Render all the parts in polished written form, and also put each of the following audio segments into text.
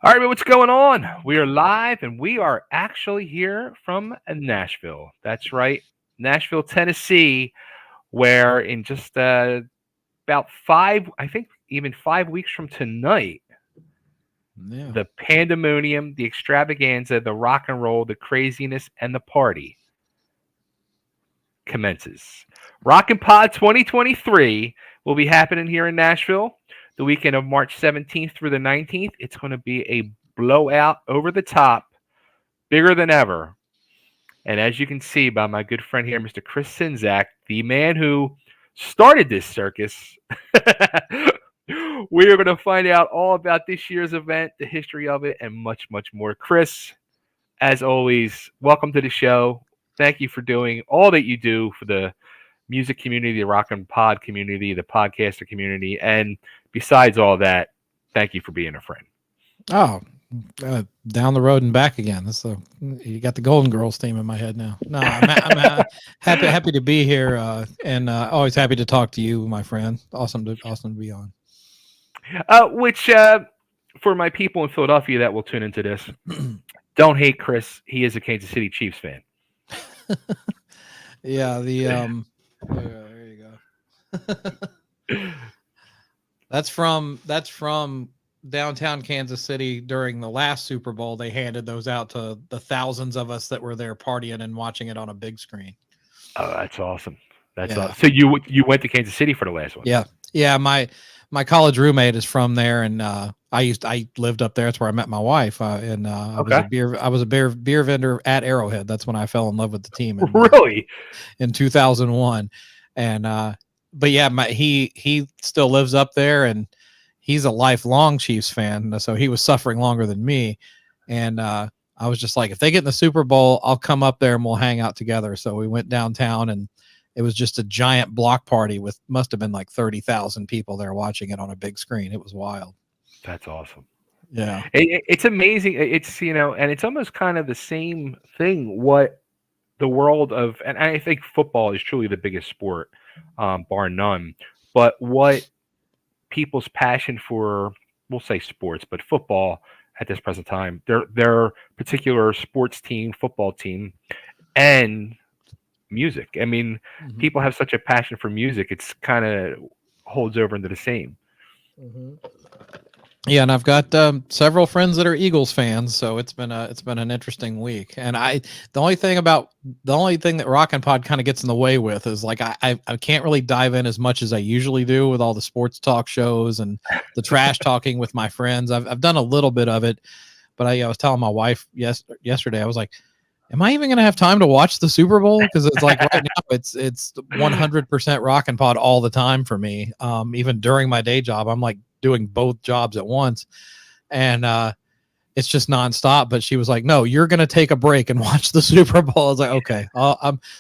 All right, what's going on? We are live and we are actually here from Nashville. That's right, Nashville, Tennessee, where in just about I think even 5 weeks from tonight, Yeah. the pandemonium, the extravaganza, the rock and roll, the craziness, and the party commences. RocknPod 2023 will be happening here in Nashville the weekend of March 17th through the 19th. It's going to be a blowout, over the top, bigger than ever. And as you can see by my good friend here, Mr. Chris Czynszak, the man who started this circus, we are going to find out all about this year's event, the history of it, and much, much more. Chris, as always, welcome to the show. Thank you for doing all that you do for the music community, the rock and pod community, the podcaster community. And besides all that, thank you for being a friend. Oh, down the road and back again. You got the Golden Girls theme in my head now. No, I'm happy to be here, and always happy to talk to you, my friend. Awesome to be on. Which for my people in Philadelphia that will tune into this, don't hate Chris. He is a Kansas City Chiefs fan. Yeah, there you go. That's from downtown Kansas City during the last Super Bowl. They handed those out to the thousands of us that were there partying and watching it on a big screen. Oh, that's awesome. That's awesome. So you went to Kansas City for the last one? Yeah. My college roommate is from there, and I lived up there. That's where I met my wife. And I was a beer vendor at Arrowhead. That's when I fell in love with the team. Really? In 2001, and but yeah, he still lives up there, and he's a lifelong Chiefs fan. So he was suffering longer than me, and I was just like, if they get in the Super Bowl, I'll come up there and we'll hang out together. So we went downtown, and it was just a giant block party with must have been like 30,000 people there watching it on a big screen. It was wild. That's awesome. Yeah. It's amazing. It's, and it's almost kind of the same thing. What the world of, and I think football is truly the biggest sport, bar none, but what people's passion for, we'll say sports, but football at this present time, their particular sports team, football team, and music. I mean, people have such a passion for music. It's kind of holds over into the same. Yeah, and I've got several friends that are Eagles fans, so it's been an interesting week. And the only thing that RocknPod kind of gets in the way with is like I can't really dive in as much as I usually do with all the sports talk shows and the trash talking with my friends. I've done a little bit of it, but I was telling my wife yesterday, I was like, am I even going to have time to watch the Super Bowl? Because it's like right now it's 100% RocknPod all the time for me. Even during my day job, I'm like doing both jobs at once, and it's just nonstop. But she was like, no, you're going to take a break and watch the Super Bowl. I was like, okay.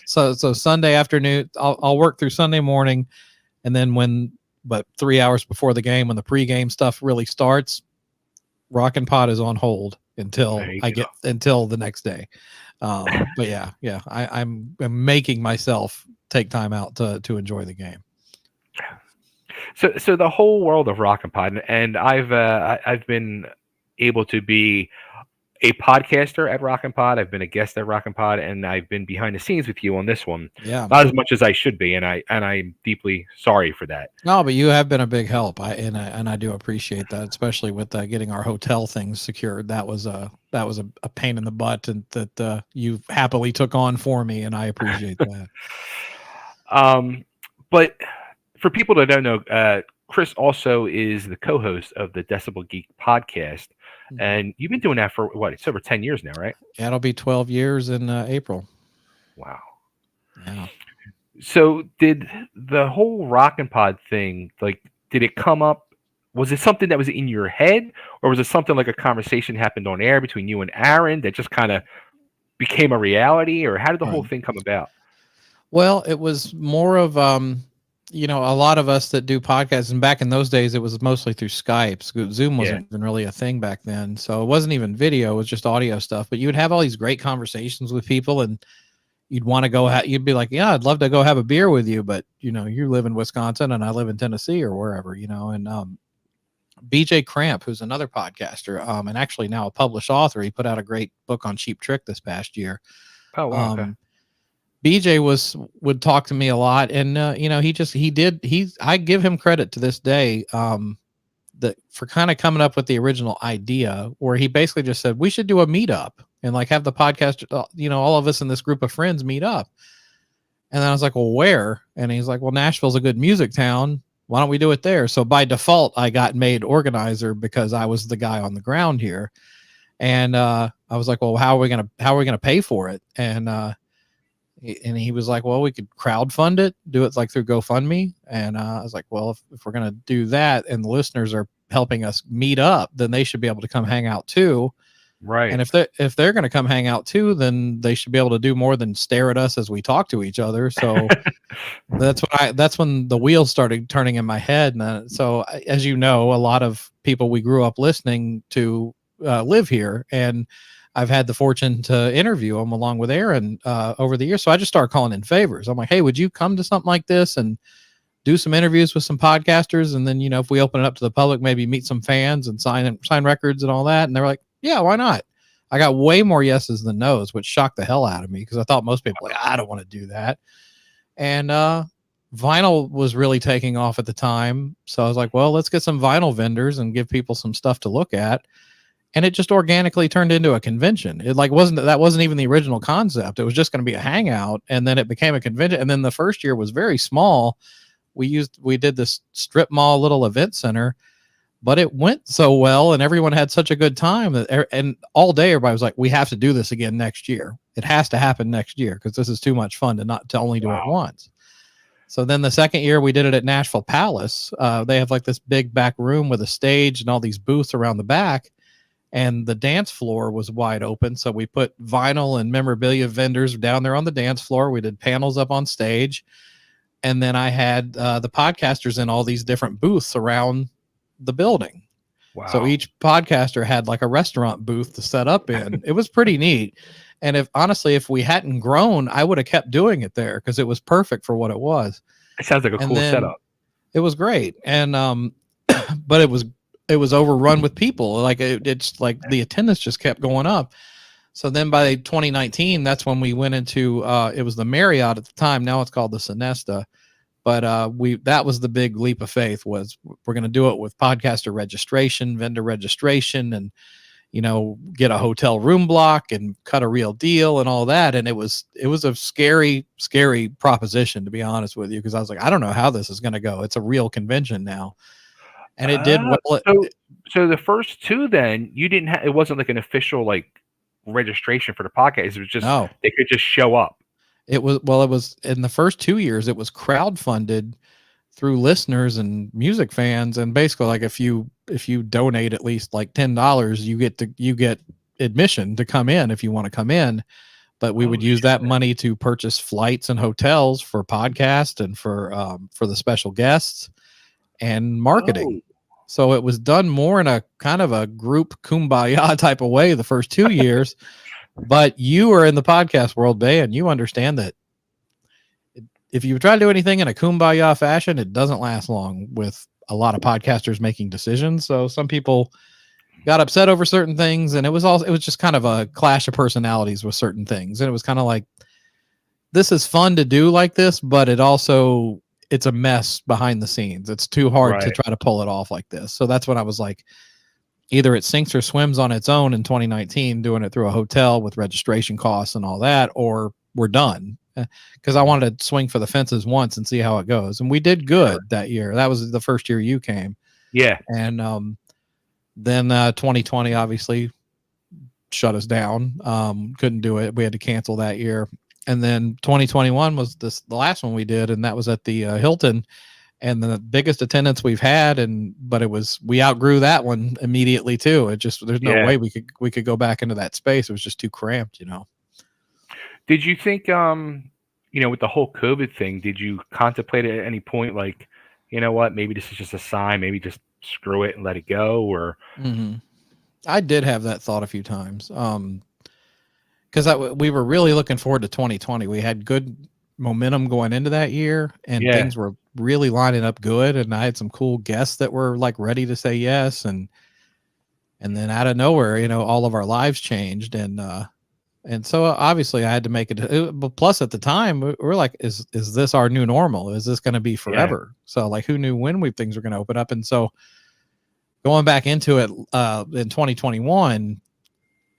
So Sunday afternoon, I'll work through Sunday morning, and then 3 hours before the game, when the pregame stuff really starts, RocknPod is on hold until the next day. But yeah, I'm making myself take time out to enjoy the game. So the whole world of RocknPod, and I've been able to be a podcaster at RocknPod. I've been a guest at RocknPod, and I've been behind the scenes with you on this one. Yeah, not as much as I should be, and I'm deeply sorry for that. No, but you have been a big help. I do appreciate that, especially with getting our hotel things secured. That was a pain in the butt, and that you happily took on for me, and I appreciate that. But for people that don't know, Chris also is the co-host of the Decibel Geek podcast, and you've been doing that for what? It's over 10 years now, right? Yeah, it'll be 12 years in April. Wow. Yeah. So did the whole RocknPod thing, like, did it come up? Was it something that was in your head, or was it something like a conversation happened on air between you and Aaron that just kind of became a reality, or how did the whole thing come about? Well, it was more of, a lot of us that do podcasts, and back in those days, it was mostly through Skype. Zoom wasn't even really a thing back then. So it wasn't even video, it was just audio stuff. But you would have all these great conversations with people, and you'd want to go, you'd be like, yeah, I'd love to go have a beer with you. But, you live in Wisconsin and I live in Tennessee or wherever, and BJ Cramp, who's another podcaster, and actually now a published author. He put out a great book on Cheap Trick this past year. Oh, wow. Okay. BJ would talk to me a lot, and I give him credit to this day, that for kind of coming up with the original idea, where he basically just said we should do a meetup and like have the podcast, all of us in this group of friends meet up. And then I was like, well, where? And he's like, well, Nashville's a good music town. Why don't we do it there? So by default, I got made organizer because I was the guy on the ground here. And I was like, well, how are we gonna pay for it? And he was like, well, we could crowdfund it, do it like through GoFundMe. And I was like, well, if we're going to do that and the listeners are helping us meet up, then they should be able to come hang out too. Right. And if they're going to come hang out too, then they should be able to do more than stare at us as we talk to each other. So that's when the wheels started turning in my head. And so as you know, a lot of people we grew up listening to live here, and I've had the fortune to interview them along with Aaron over the years. So I just started calling in favors. I'm like, hey, would you come to something like this and do some interviews with some podcasters? And then, if we open it up to the public, maybe meet some fans and sign records and all that. And they were like, yeah, why not? I got way more yeses than nos, which shocked the hell out of me because I thought most people were like, I don't want to do that. And vinyl was really taking off at the time. So I was like, well, let's get some vinyl vendors and give people some stuff to look at. And it just organically turned into a convention. It wasn't even the original concept. It was just going to be a hangout, and then it became a convention. And then the first year was very small. We did this strip mall little event center, but it went so well, and everyone had such a good time and all day everybody was like, we have to do this again next year. It has to happen next year because this is too much fun to only do it once. So then the second year we did it at Nashville Palace. They have like this big back room with a stage and all these booths around the back. And the dance floor was wide open. So we put vinyl and memorabilia vendors down there on the dance floor. We did panels up on stage. And then I had the podcasters in all these different booths around the building. Wow. So each podcaster had like a restaurant booth to set up in. It was pretty neat. And if we hadn't grown, I would have kept doing it there because it was perfect for what it was. It sounds like a cool setup. It was great. And, but it was overrun with people. Like it's like the attendance just kept going up. So then by 2019, that's when we went into, it was the Marriott at the time. Now it's called the Sonesta. But that was the big leap of faith was we're going to do it with podcaster registration, vendor registration, and, get a hotel room block and cut a real deal and all that. And it was a scary, scary proposition, to be honest with you, because I was like, I don't know how this is going to go. It's a real convention now. And it did well. So the first two, then you didn't have. It wasn't like an official registration for the podcast. It was just they could just show up. It was in the first 2 years. It was crowdfunded through listeners and music fans, and basically like if you donate at least like $10, you get admission to come in if you want to come in. But we would use that money to purchase flights and hotels for podcast and for the special guests and marketing. So it was done more in a kind of a group kumbaya type of way the first 2 years. But you are in the podcast world, Bay, and you understand that if you try to do anything in a kumbaya fashion, it doesn't last long with a lot of podcasters making decisions. So some people got upset over certain things, and it was just kind of a clash of personalities with certain things. And it was kind of like, this is fun to do like this, but it's a mess behind the scenes. It's too hard to try to pull it off like this. So that's when I was like, either it sinks or swims on its own in 2019, doing it through a hotel with registration costs and all that, or we're done. Because I wanted to swing for the fences once and see how it goes. And we did good that year. That was the first year you came. Yeah. And then 2020 obviously shut us down. Couldn't do it. We had to cancel that year. And then 2021 was the last one we did, and that was at the Hilton, and the biggest attendance we've had. But we outgrew that one immediately too. There's no way we could go back into that space. It was just too cramped, Did you think, with the whole COVID thing, did you contemplate at any point, like, you know what, maybe this is just a sign, maybe just screw it and let it go? Or I did have that thought a few times. Because we were really looking forward to 2020. We had good momentum going into that year, and really lining up good, and I had some cool guests that were like ready to say yes, and then out of nowhere, all of our lives changed, and so obviously I had to make it. But plus, at the time, we're like, is this our new normal? Is this going to be forever? So like, who knew when things were going to open up? And so going back into it in 2021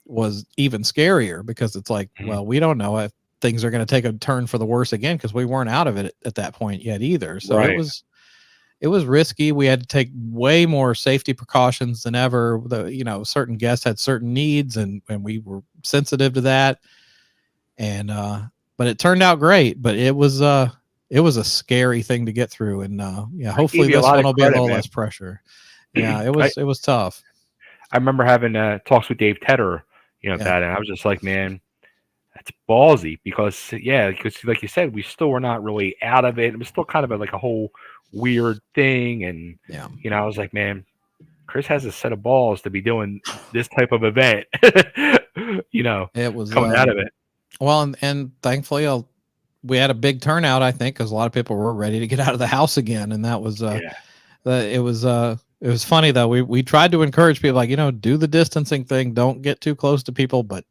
was even scarier, because it's like, well, we don't know if things are going to take a turn for the worse again, because we weren't out of it at that point yet either. So it was risky. We had to take way more safety precautions than ever. Certain guests had certain needs, and we were sensitive to that. And but it turned out great. But it was a scary thing to get through. And hopefully this one will be a little less pressure. Yeah, it was tough. I remember having talks with Dave Tedder, that, and I was just like, man, that's ballsy, because like you said, we still were not really out of it. It was still kind of like a whole weird thing, and I was like, man, Chris has a set of balls to be doing this type of event. It was coming out of it. Well, and thankfully we had a big turnout, I think, because a lot of people were ready to get out of the house again, and that was it was funny though. We tried to encourage people, like, do the distancing thing, don't get too close to people, but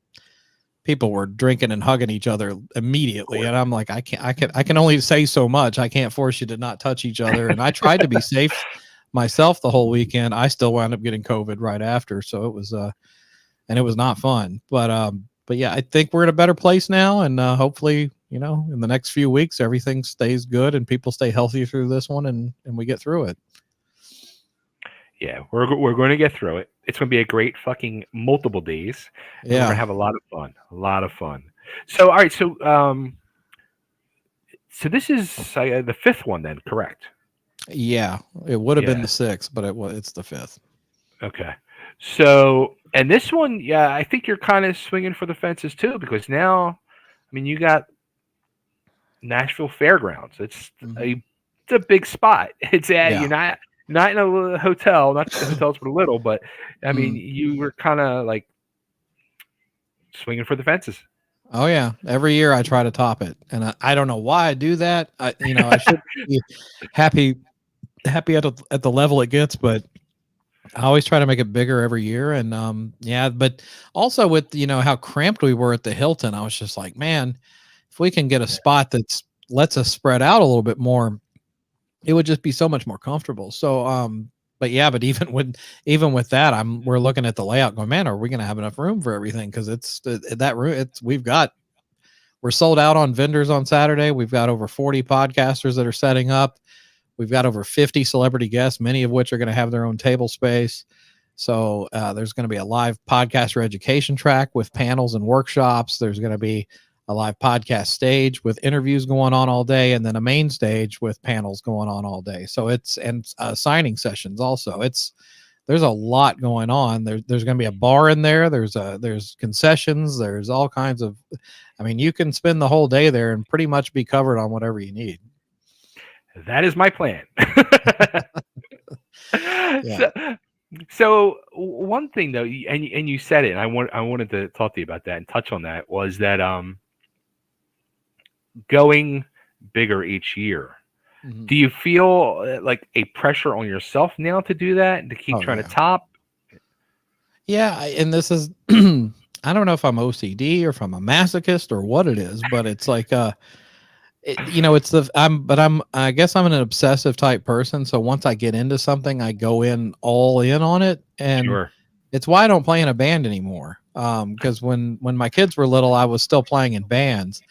people were drinking and hugging each other immediately. And I'm like, I can only say so much. I can't force you to not touch each other. And I tried to be safe myself the whole weekend. I still wound up getting COVID right after. So it was, and it was not fun, but yeah, I think we're in a better place now. And hopefully, in the next few weeks, everything stays good and people stay healthy through this one, and we get through it. Yeah, we're going to get through it. It's going to be a great fucking multiple days. Yeah, we're going to have a lot of fun. So, all right, so this is the fifth one then, correct? Yeah, it would have been the sixth, but it's the fifth. Okay, so, and this one, I think you're kind of swinging for the fences too, because now, I mean, you got Nashville Fairgrounds. It's a big spot. It's you're not in a hotel, not the hotels were little, but I mean, you were kind of like swinging for the fences. Oh yeah, every year I try to top it, and I don't know why I do that. I should be happy at the level it gets, but I always try to make it bigger every year. And but also with how cramped we were at the Hilton, I was just like, man, if we can get a spot that lets us spread out a little bit more, it would just be so much more comfortable. So, but even with that, we're looking at the layout going, man, are we going to have enough room for everything? Cause it's that room. We're sold out on vendors on Saturday. We've got over 40 podcasters that are setting up. We've got over 50 celebrity guests, many of which are going to have their own table space. So, there's going to be a live podcaster education track with panels and workshops. There's going to be a live podcast stage with interviews going on all day, and then a main stage with panels going on all day. So and signing sessions also. There's a lot going on. There's going to be a bar in there. There's concessions. There's all kinds of, I mean, you can spend the whole day there and pretty much be covered on whatever you need. That is my plan. So one thing though, and you said it, and I wanted to talk to you about that and touch on that, was that going bigger each year. Mm-hmm. Do you feel like a pressure on yourself now to do that and to keep trying to top? Yeah, and this is I don't know if I'm OCD or if I'm a masochist or what it is, but it's like I guess I'm an obsessive type person. So once I get into something, I go all in on it, and it's why I don't play in a band anymore. Because when my kids were little, I was still playing in bands.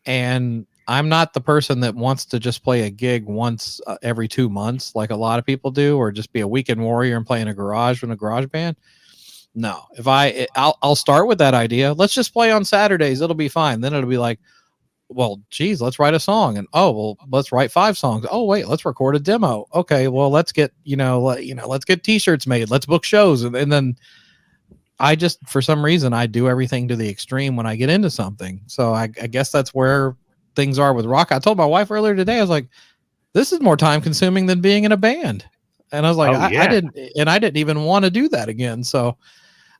And I'm not the person that wants to just play a gig once every 2 months, like a lot of people do, or just be a weekend warrior and play in a garage band. No, I'll start with that idea. Let's just play on Saturdays. It'll be fine. Then it'll be like, well, geez, let's write a song. And let's write 5 songs. Oh, wait, let's record a demo. Okay, well, let's get, let's get t-shirts made. Let's book shows. And then I just, for some reason, I do everything to the extreme when I get into something. So I guess that's where things are with rock. I told my wife earlier today, I was like, this is more time consuming than being in a band. And I was like, I didn't even want to do that again. So,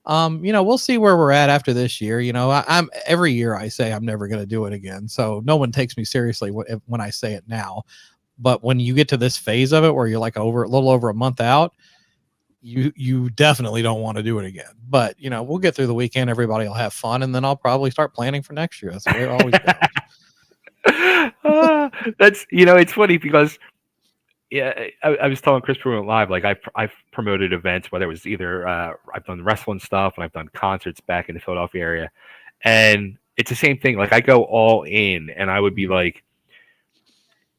we'll see where we're at after this year. I'm every year I say I'm never going to do it again. So no one takes me seriously when I say it now, But when you get to this phase of it where you're like a little over a month out, you definitely don't want to do it again. But we'll get through the weekend. Everybody will have fun, and then I'll probably start planning for next year. That's the way it always goes. That's it's funny because I was telling Chris Pruitt live, like I've promoted events, whether it was either I've done wrestling stuff and I've done concerts back in the Philadelphia area, and it's the same thing. Like I go all in, and I would be like,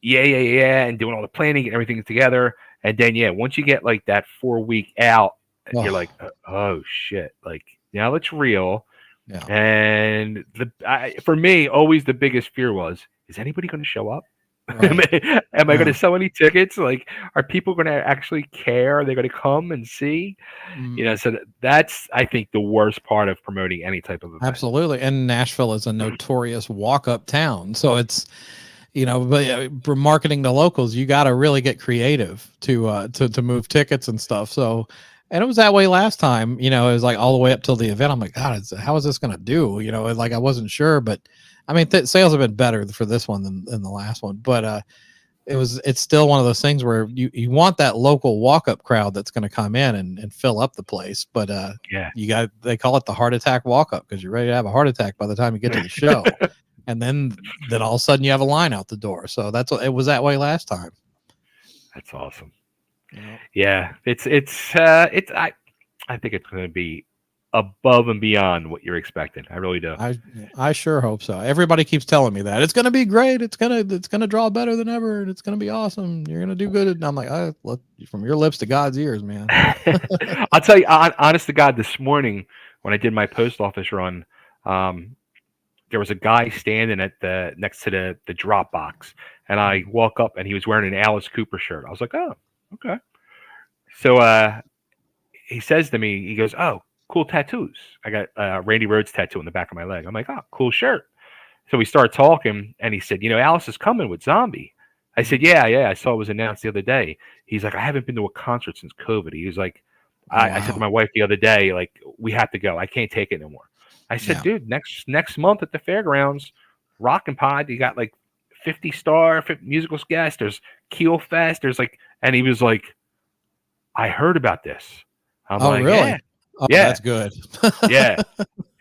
yeah, and doing all the planning and everything together. And then, once you get like that 4-week out, you're like, oh shit, like now it's real. Yeah. And for me, always the biggest fear was, is anybody going to show up? Right. Am I going to sell any tickets? Like, are people going to actually care? Are they going to come and see? So that's, I think, the worst part of promoting any type of event. Absolutely. And Nashville is a notorious walk-up town. So it's, but for marketing to locals, you got to really get creative to move tickets and stuff. So, and it was that way last time, it was like all the way up till the event. I'm like, God, how is this going to do? Like I wasn't sure, but I mean, sales have been better for this one than the last one, but it's still one of those things where you want that local walk-up crowd that's going to come in and fill up the place. But they call it the heart attack walk-up because you're ready to have a heart attack by the time you get to the show. And then all of a sudden you have a line out the door. So it was that way last time. That's awesome. Yeah, I think it's going to be above and beyond what you're expecting. I really do. I sure hope so. Everybody keeps telling me that it's going to be great. It's going to draw better than ever. And it's going to be awesome. You're going to do good. And I'm like, look, from your lips to God's ears, man. I'll tell you, honest to God, this morning when I did my post office run, there was a guy standing next to the drop box, and I walk up and he was wearing an Alice Cooper shirt. I was like, oh, okay. So he says to me, he goes, oh, cool tattoos. I got Randy Rhoads tattoo on the back of my leg. I'm like, oh, cool shirt. So we started talking, and he said, Alice is coming with Zombie. I said, yeah. I saw it was announced the other day. He's like, I haven't been to a concert since COVID. He was like, I said to my wife the other day, like, we have to go. I can't take it no more. I said, dude, next month at the fairgrounds, RocknPod, you got like 50-star musical guests. There's Keel Fest. There's like, and he was like, I heard about this. I'm like, really? Yeah. Oh, yeah, that's good. yeah.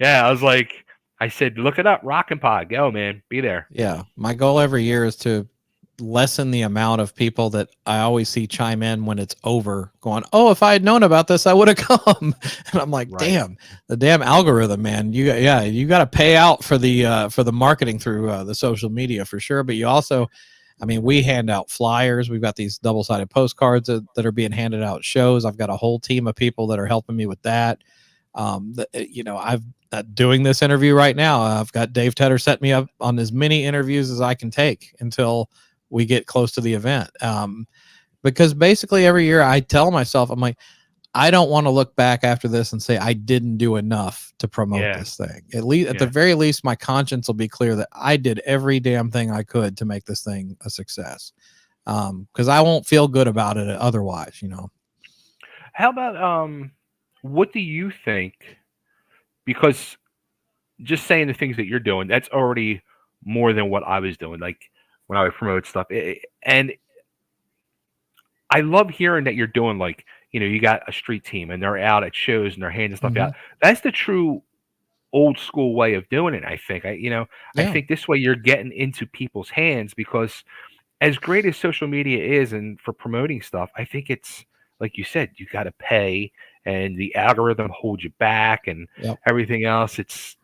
I was like, I said, look it up, RocknPod. Go, man, be there. Yeah, my goal every year is to lessen the amount of people that I always see chime in when it's over going, oh, if I had known about this, I would have come. And I'm like, damn, the damn algorithm, man. You got to pay out for the marketing through the social media for sure. But you also, I mean, we hand out flyers. We've got these double-sided postcards that are being handed out at shows. I've got a whole team of people that are helping me with that. I've doing this interview right now. I've got Dave Tedder set me up on as many interviews as I can take until we get close to the event. Because basically every year I tell myself, I'm like, I don't want to look back after this and say I didn't do enough to promote this thing. At the very least, my conscience will be clear that I did every damn thing I could to make this thing a success. Because I won't feel good about it otherwise, How about what do you think? Because just saying the things that you're doing, that's already more than what I was doing. Like when I would promote stuff, and I love hearing that you're doing like, you got a street team and they're out at shows and they're handing stuff out. That's the true old school way of doing it. I think, I think this way you're getting into people's hands, because as great as social media is and for promoting stuff, I think it's like you said, you got to pay and the algorithm holds you back and everything else. It's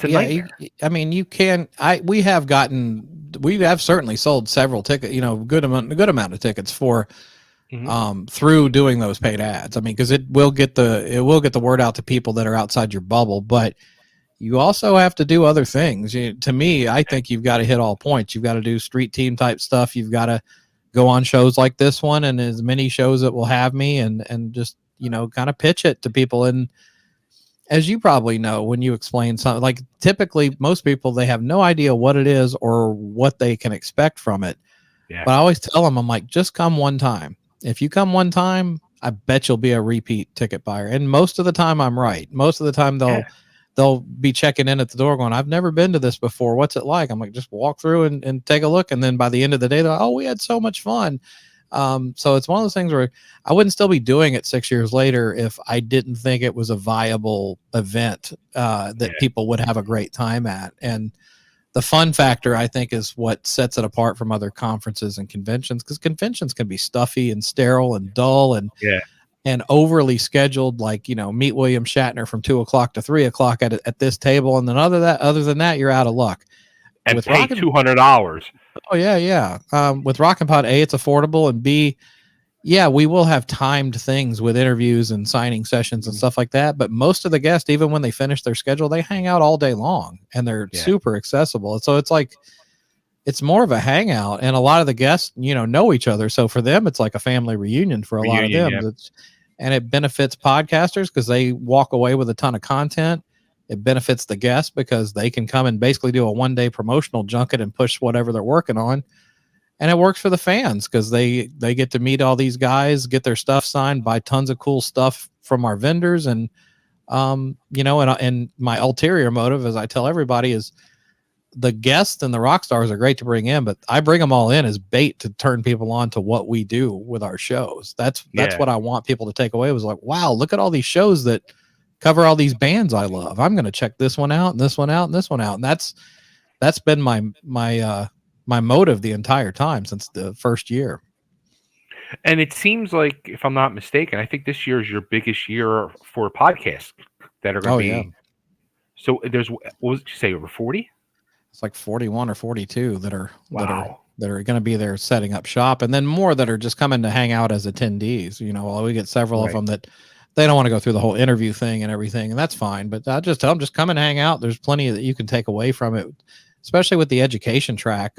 a nightmare. I mean, we have certainly sold several tickets, good amount of tickets for, through doing those paid ads. I mean, because it will get the word out to people that are outside your bubble, but you also have to do other things. To me, I think you've got to hit all points. You've got to do street team type stuff. You've got to go on shows like this one and as many shows that will have me and just, kind of pitch it to people. And as you probably know, when you explain something, like typically most people, they have no idea what it is or what they can expect from it. Yeah. But I always tell them, I'm like, just come one time. If you come one time, I bet you'll be a repeat ticket buyer. And most of the time I'm right. Most of the time they'll they'll be checking in at the door going, I've never been to this before. What's it like? I'm like, just walk through and take a look. And then by the end of the day, they're like, oh, we had so much fun. So it's one of those things where I wouldn't still be doing it 6 years later if I didn't think it was a viable event that people would have a great time at. And the fun factor, I think, is what sets it apart from other conferences and conventions, because conventions can be stuffy and sterile and dull and overly scheduled, like, meet William Shatner from 2 o'clock to 3 o'clock at this table. And then other than that, you're out of luck. And with pay $200. Oh yeah. With RocknPod, A, it's affordable, and B, yeah, we will have timed things with interviews and signing sessions and stuff like that. But most of the guests, even when they finish their schedule, they hang out all day long, and they're super accessible. And so it's like, it's more of a hangout, and a lot of the guests, know each other. So for them, it's like a family reunion for a lot of them. Yeah. And it benefits podcasters because they walk away with a ton of content. It benefits the guests because they can come and basically do a one-day promotional junket and push whatever they're working on. And it works for the fans because they get to meet all these guys, get their stuff signed, buy tons of cool stuff from our vendors. And, and my ulterior motive, as I tell everybody, is the guests and the rock stars are great to bring in, but I bring them all in as bait to turn people on to what we do with our shows. That's what I want people to take away, was like, wow, look at all these shows that cover all these bands I love. I'm going to check this one out and this one out and this one out. And that's been my motive the entire time since the first year. And it seems like, if I'm not mistaken, I think this year is your biggest year for podcasts that are going to be. Yeah. So there's, what was you say, over 40? It's like 41 or 42 that are going to be there setting up shop, and then more that are just coming to hang out as attendees. We get several of them that they don't want to go through the whole interview thing and everything, and that's fine. But I just tell them, just come and hang out. There's plenty that you can take away from it, especially with the education track.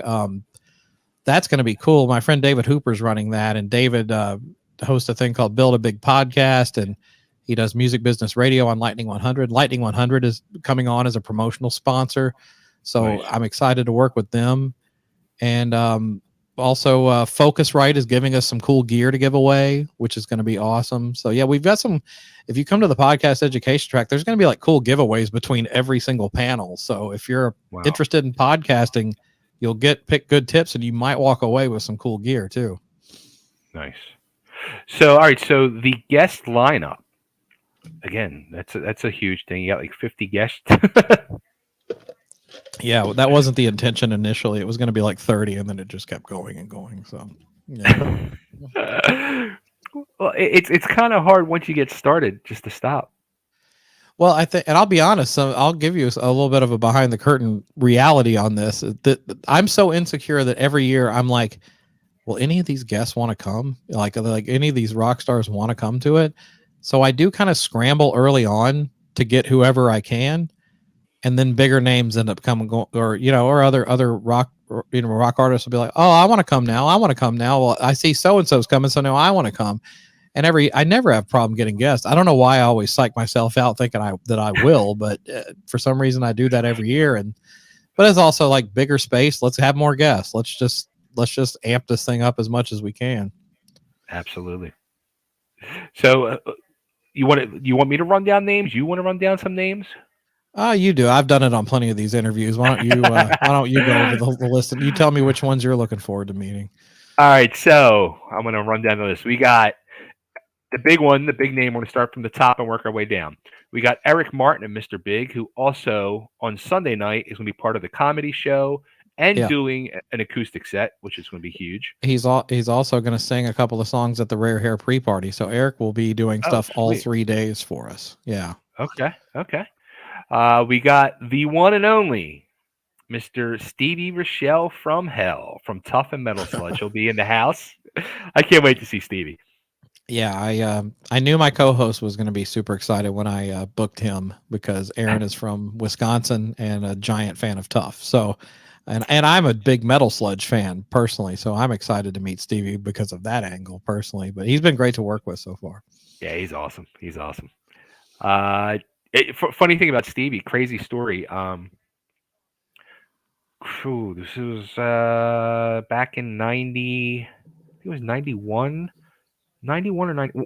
That's going to be cool. My friend David Hooper's running that, and David hosts a thing called Build a Big Podcast, and he does music business radio on Lightning 100. Lightning 100 is coming on as a promotional sponsor. So nice. I'm excited to work with them. And also Focusrite is giving us some cool gear to give away, which is going to be awesome. So yeah, we've got some, if you come to the podcast education track, there's going to be like cool giveaways between every single panel. So if you're interested in podcasting, you'll pick good tips, and you might walk away with some cool gear too. Nice. So, all right. So the guest lineup, again, that's a huge thing. You got like 50 guests. Yeah, that wasn't the intention initially. It was going to be like 30, and then it just kept going and going. So, yeah. Well, it's kind of hard once you get started just to stop. Well, I think, and I'll be honest, so I'll give you a little bit of a behind the curtain reality on this. That I'm so insecure that every year I'm like, will any of these guests want to come? Like any of these rock stars want to come to it? So I do kind of scramble early on to get whoever I can. And then bigger names end up coming, or other rock, rock artists will be like, oh, I want to come now. Well, I see so-and-so's coming, so now I want to come. And I never have a problem getting guests. I don't know why I always psych myself out thinking that I will, but for some reason I do that every year. But it's also like bigger space. Let's have more guests. Let's just amp this thing up as much as we can. Absolutely. So you want me to run down names? You want to run down some names? You do. I've done it on plenty of these interviews. Why don't you go over the list and you tell me which ones you're looking forward to meeting? All right, so I'm going to run down the list. We got the big one, the big name. We're going to start from the top and work our way down. We got Eric Martin and Mr. Big, who also on Sunday night is going to be part of the comedy show and doing an acoustic set, which is going to be huge. He's also going to sing a couple of songs at the Rare Hair pre-party. So Eric will be doing stuff all 3 days for us. Yeah. Okay. We got the one and only Mr. Stevie Rochelle from Hell from Tough and Metal Sludge. He'll be in the house. I can't wait to see Stevie. Yeah, I knew my co-host was going to be super excited when I booked him, because Aaron is from Wisconsin and a giant fan of Tough. So, and I'm a big Metal Sludge fan personally, so I'm excited to meet Stevie because of that angle personally. But he's been great to work with so far. Yeah, he's awesome. Funny thing about Stevie, crazy story. This was back in 90. I think it was 91 or 90.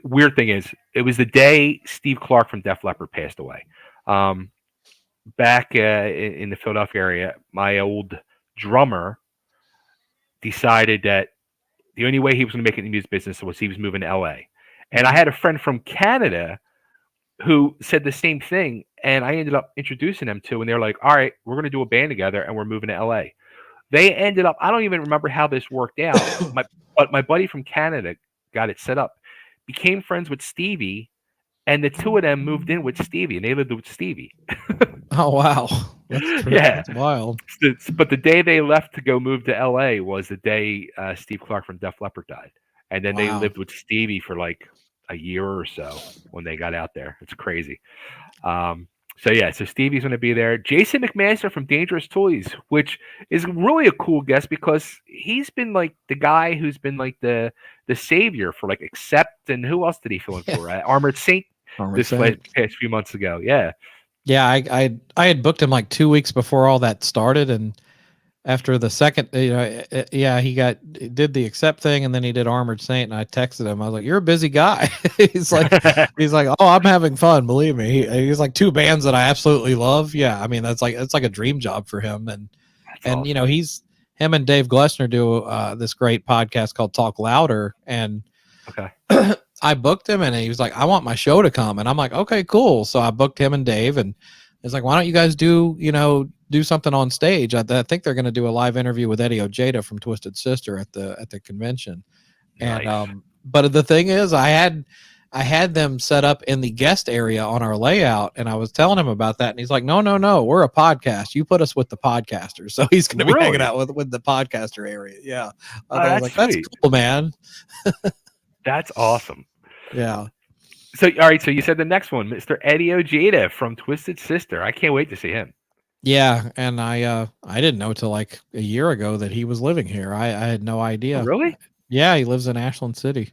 Weird thing is, it was the day Steve Clark from Def Leppard passed away. Back in the Philadelphia area, my old drummer decided that the only way he was going to make it in the music business was he was moving to LA. And I had a friend from Canada who said the same thing, and I ended up introducing them to, and they're like, all right, we're going to do a band together, and we're moving to LA. They ended up, I don't even remember how this worked out, but my buddy from Canada got it set up, became friends with Stevie, and the two of them moved in with Stevie, and they lived with Stevie. Oh, wow. That's true. Yeah. That's wild. But the day they left to go move to LA was the day Steve Clark from Def Leppard died. And then they lived with Stevie for like a year or so when they got out there. It's crazy. So Stevie's going to be there. Jason McMaster from Dangerous Toys, which is really a cool guest because he's been like the guy who's been like the savior for like Accept, and who else did he fill in for? Armored Saint past few months ago. Yeah. Yeah, I had booked him like 2 weeks before all that started, and after the second, he did the Accept thing, and then he did Armored Saint, and I texted him. I was like, "You're a busy guy." he's like, "Oh, I'm having fun. Believe me." He's like, 2 bands that I absolutely love. Yeah, I mean it's like a dream job for him, and awesome. him and Dave Glessner do this great podcast called Talk Louder, and I booked him, and he was like, "I want my show to come," and I'm like, "Okay, cool." So I booked him and Dave, and it's like, "Why don't you guys do something on stage?" I think they're going to do a live interview with Eddie Ojeda from Twisted Sister at the convention. Nice. And but the thing is, I had them set up in the guest area on our layout, and I was telling him about that, and he's like, "No, we're a podcast. You put us with the podcasters." So he's going to be hanging out with the podcaster area. Yeah, I was like, "That's cool, man." That's awesome. Yeah. So, all right. So you said the next one, Mr. Eddie Ojeda from Twisted Sister. I can't wait to see him. Yeah, and I didn't know till like a year ago that he was living here. I had no idea. Oh, really? Yeah, he lives in Ashland City.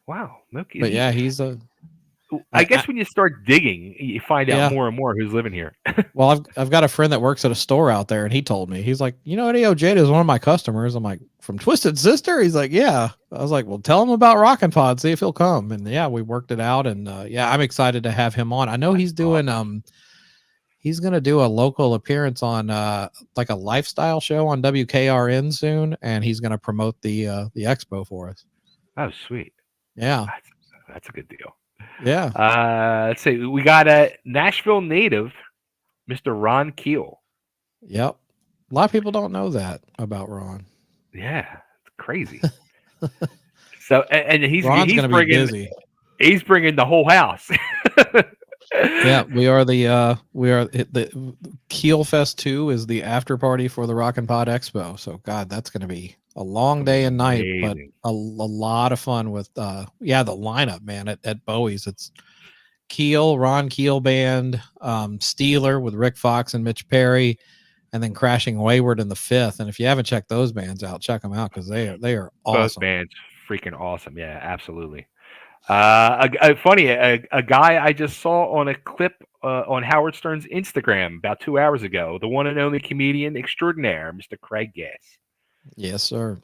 Wow. Okay. But yeah, he's a. I guess when you start digging, you find out more and more who's living here. Well, I've got a friend that works at a store out there, and he told me, he's like, Eddie Ojeda is one of my customers. I'm like, from Twisted Sister? He's like, yeah. I was like, well, tell him about RocknPod, see if he'll come. And yeah, we worked it out, and I'm excited to have him on. I know he's doing he's gonna do a local appearance on like a lifestyle show on WKRN soon, and he's gonna promote the expo for us. Oh, sweet. Yeah, that's a good deal. Yeah. Let's see. We got a Nashville native, Mr. Ron Keel. Yep. A lot of people don't know that about Ron. Yeah, it's crazy. So, and he's gonna be busy. He's bringing the whole house. Yeah, we are the Keel Fest 2 is the after party for the RocknPod Expo. So God, that's going to be a long day and night, but a lot of fun with the lineup, man, at Bowie's. It's Keel, Ron Keel Band, Steeler with Rick Fox and Mitch Perry, and then Crashing Wayward in the 5th. And if you haven't checked those bands out, check them out because they are awesome. Both bands freaking awesome. Yeah, absolutely. A guy I just saw on a clip on Howard Stern's Instagram about 2 hours ago, the one and only comedian extraordinaire, Mr. Craig Gass. Yes, sir.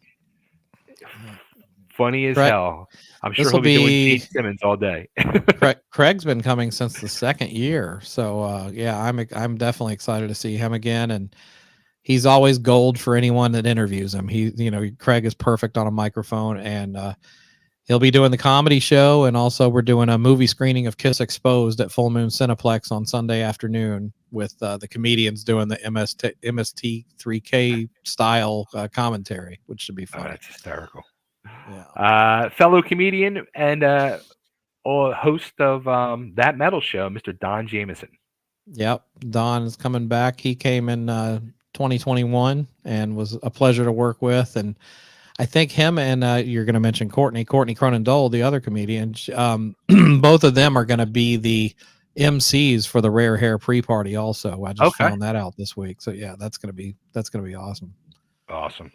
Funny as hell. I'm sure he'll be doing Gene Simmons all day. Craig's been coming since the 2nd year, so I'm definitely excited to see him again, and he's always gold for anyone that interviews him. Craig is perfect on a microphone, and he'll be doing the comedy show, and also we're doing a movie screening of Kiss Exposed at Full Moon Cineplex on Sunday afternoon with the comedians doing the MST3K style commentary, which should be fun. Oh, that's hysterical. Yeah. Fellow comedian and host of That Metal Show, Mr. Don Jameson. Yep, Don is coming back. He came in 2021 and was a pleasure to work with, and I think him and you're going to mention Courtney Cronin Dole, the other comedian. Both of them are going to be the MCs for the Rare Hair pre-party. Also, I just found that out this week. So yeah, that's going to be awesome. Awesome.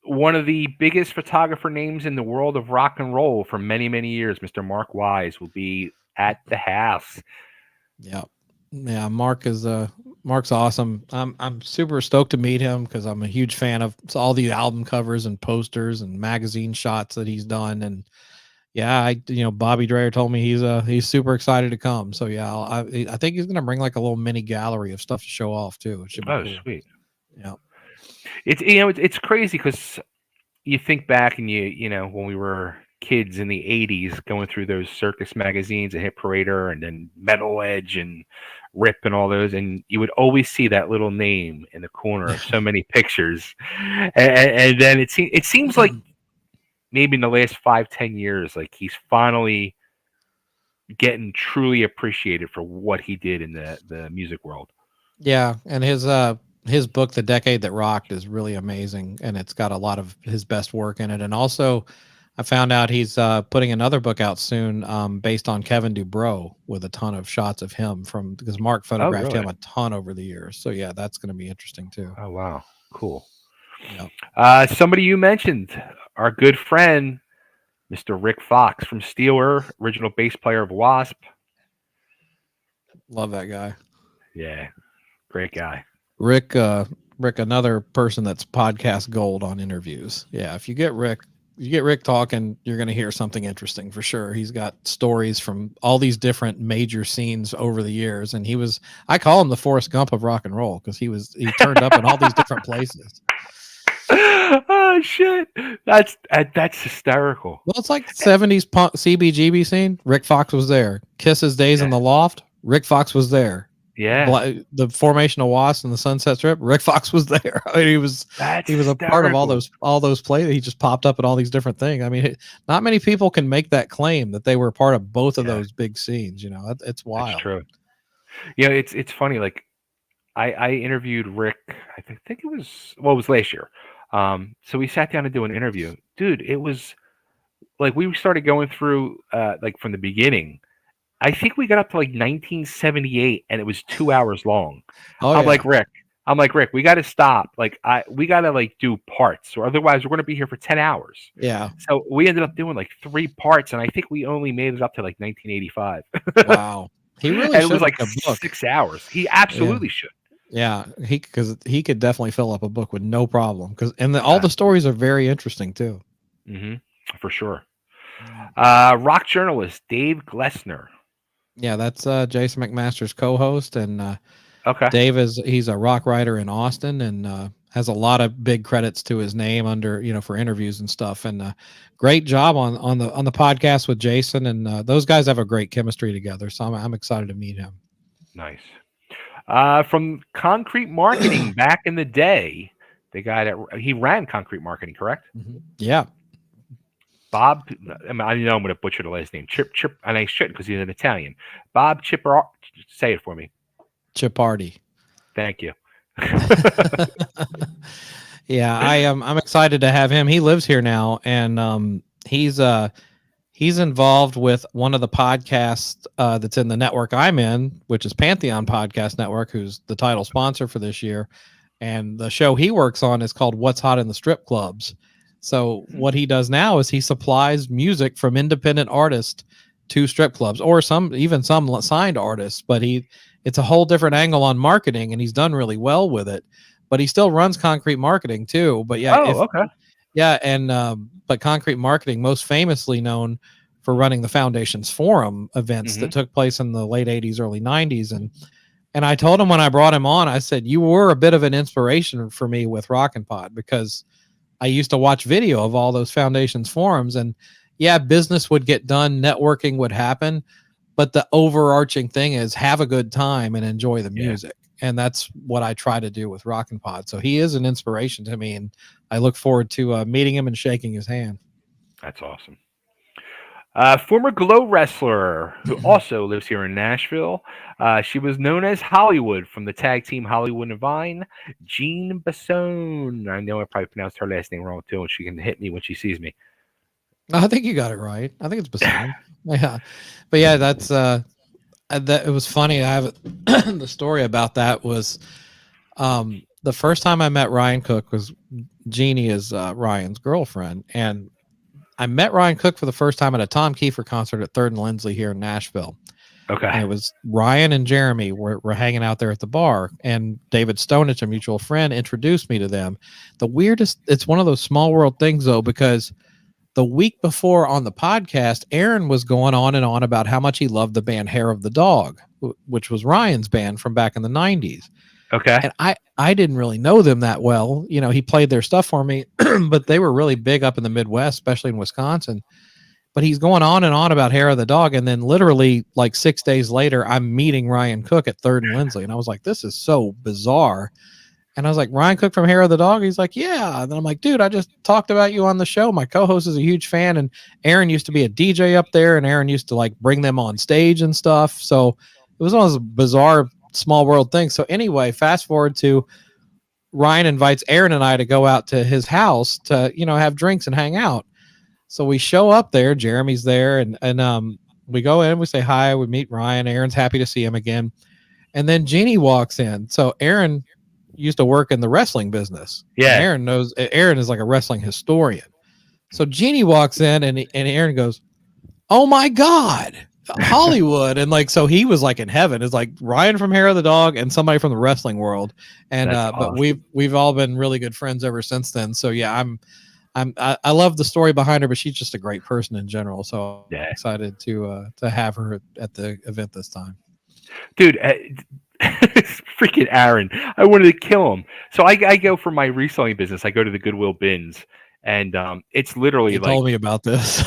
One of the biggest photographer names in the world of rock and roll for many, many years, Mr. Mark Wise, will be at the house. Yeah. Mark's awesome. I'm super stoked to meet him because I'm a huge fan of all the album covers and posters and magazine shots that he's done, and Yeah, Bobby Dreyer told me he's super excited to come. So yeah, I think he's gonna bring like a little mini gallery of stuff to show off too. It should be Oh, cool. sweet. Yeah, It's crazy because you think back and when we were kids in the 80s going through those circus magazines and Hit Parader and then Metal Edge and Rip and all those, and you would always see that little name in the corner of so many pictures, and then it seems like maybe in the last 5-10 years, like he's finally getting truly appreciated for what he did in the music world. yeah, and his book, The Decade That Rocked, is really amazing, and it's got a lot of his best work in it. And also, I found out he's putting another book out soon, based on Kevin Dubrow, with a ton of shots of him because Mark photographed him a ton over the years. So yeah, that's going to be interesting too. Oh wow, cool. Yeah. Somebody you mentioned, our good friend, Mr. Rick Fox from Steeler, original bass player of Wasp. Love that guy. Yeah, great guy. Rick, another person that's podcast gold on interviews. Yeah, if you get Rick talking, you're going to hear something interesting for sure. He's got stories from all these different major scenes over the years, and I call him the Forrest Gump of rock and roll because he turned up in all these different places. Oh shit, that's hysterical. Well, it's like 70s CBGB scene. Rick Fox was there. Kiss's Days in the Loft. Rick Fox was there. Yeah. The formation of Wasp and the Sunset Strip. Rick Fox was there. I mean, he was a part of all those plays. He just popped up in all these different things. I mean, not many people can make that claim that they were part of both of those big scenes. It's wild. That's true. It's funny. Like I interviewed Rick. I think it was last year. So we sat down to do an interview. Dude, it was like we started going through like from the beginning. I think we got up to like 1978 and it was 2 hours long. I'm like, Rick, we got to stop. Like we got to like do parts or otherwise we're going to be here for 10 hours. Yeah. So we ended up doing like 3 parts and I think we only made it up to like 1985. Wow. He really and it was like a book. 6 hours. He absolutely should. Yeah, because he could definitely fill up a book with no problem. All the stories are very interesting too. Mm-hmm, for sure. Rock journalist Dave Glessner. Yeah, that's Jason McMaster's co-host, and okay. Dave he's a rock writer in Austin, and has a lot of big credits to his name under for interviews and stuff. And great job on the podcast with Jason, and those guys have a great chemistry together. So I'm excited to meet him. Nice. From Concrete Marketing back in the day, the guy that he ran Concrete Marketing, correct? Mm-hmm. Yeah. Bob, I know I'm going to butcher the last name. Chip, and I shouldn't because he's an Italian. Bob Chipper, say it for me. Chipardi. Thank you. Yeah, I'm excited to have him. He lives here now, and he's involved with one of the podcasts that's in the network I'm in, which is Pantheon Podcast Network, who's the title sponsor for this year. And the show he works on is called What's Hot in the Strip Clubs. So what he does now is he supplies music from independent artists to strip clubs, or some signed artists, but it's a whole different angle on marketing, and he's done really well with it. But he still runs Concrete Marketing too. But yeah, okay. Yeah, and but Concrete Marketing, most famously known for running the Foundation's Forum events that took place in the late 80s, early 90s. And I told him when I brought him on, I said, you were a bit of an inspiration for me with RocknPod, because I used to watch video of all those Foundation's forums, and yeah, business would get done, networking would happen, but the overarching thing is have a good time and enjoy the music. And that's what I try to do with RocknPod. So he is an inspiration to me, and I look forward to meeting him and shaking his hand. That's awesome. Former Glow wrestler who also lives here in Nashville. She was known as Hollywood from the tag team Hollywood and Vine. Jean Bassone. I know I probably pronounced her last name wrong too, and she can hit me when she sees me. I think you got it right. I think it's Bassone. Yeah, but yeah, that's that. It was funny. I have the story about that was the first time I met Ryan Cook was Jeannie is Ryan's girlfriend, and I met Ryan Cook for the first time at a Tom Kiefer concert at 3rd and Lindsley here in Nashville. Okay. And it was Ryan and Jeremy were hanging out there at the bar, and David Stonich, a mutual friend, introduced me to them. The weirdest, it's one of those small world things though, because the week before on the podcast, Aaron was going on and on about how much he loved the band Hair of the Dog, which was Ryan's band from back in the 90s. Okay. And I didn't really know them that well. You know, he played their stuff for me, but they were really big up in the Midwest, especially in Wisconsin. But he's going on and on about Hair of the Dog. And then literally like 6 days later, I'm meeting Ryan Cook at 3rd and Lindsley. And I was like, this is so bizarre. And I was like, Ryan Cook from Hair of the Dog? He's like, yeah. And then I'm like, dude, I just talked about you on the show. My co-host is a huge fan. And Aaron used to be a DJ up there. And Aaron used to like bring them on stage and stuff. So it was one of those bizarre small world things. So anyway, fast forward to Ryan invites Aaron and I to go out to his house to, you know, have drinks and hang out. So we show up there, Jeremy's there, and we go in, we say hi, we meet Ryan. Aaron's happy to see him again. And then Jeannie walks in. So Aaron used to work in the wrestling business. Yeah. And Aaron is like a wrestling historian. So Jeannie walks in and Aaron goes, oh my God, Hollywood. And like, so he was like in heaven. It's like Ryan from Hair of the Dog and somebody from the wrestling world. And, That's but awesome. we've all been really good friends ever since then. So yeah, I love the story behind her, but she's just a great person in general. So Yeah. I'm excited to have her at the event this time. Dude, freaking Aaron. I wanted to kill him. So I go for my reselling business. I go to the Goodwill bins, and it's literally You told me about this.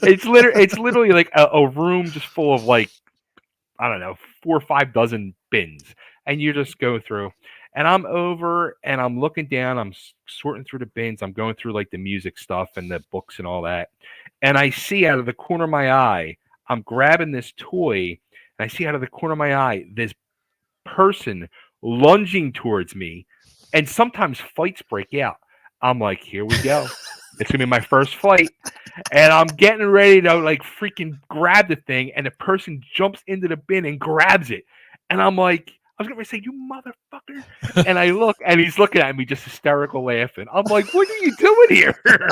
it's literally like a room just full of like, I don't know, 4 or 5 dozen bins, and you just go through. And I'm over and I'm looking down, I'm sorting through the bins, I'm going through like the music stuff and the books and all that. And I see out of the corner of my eye, I'm grabbing this toy, and I see out of the corner of my eye this person lunging towards me, and sometimes fights break out. I'm like, here we go. It's gonna be my first fight. And I'm getting ready to like freaking grab the thing, and the person jumps into the bin and grabs it. And I'm like, I was gonna say, you motherfucker. And I look, and he's looking at me just hysterical laughing. I'm like, what are you doing here?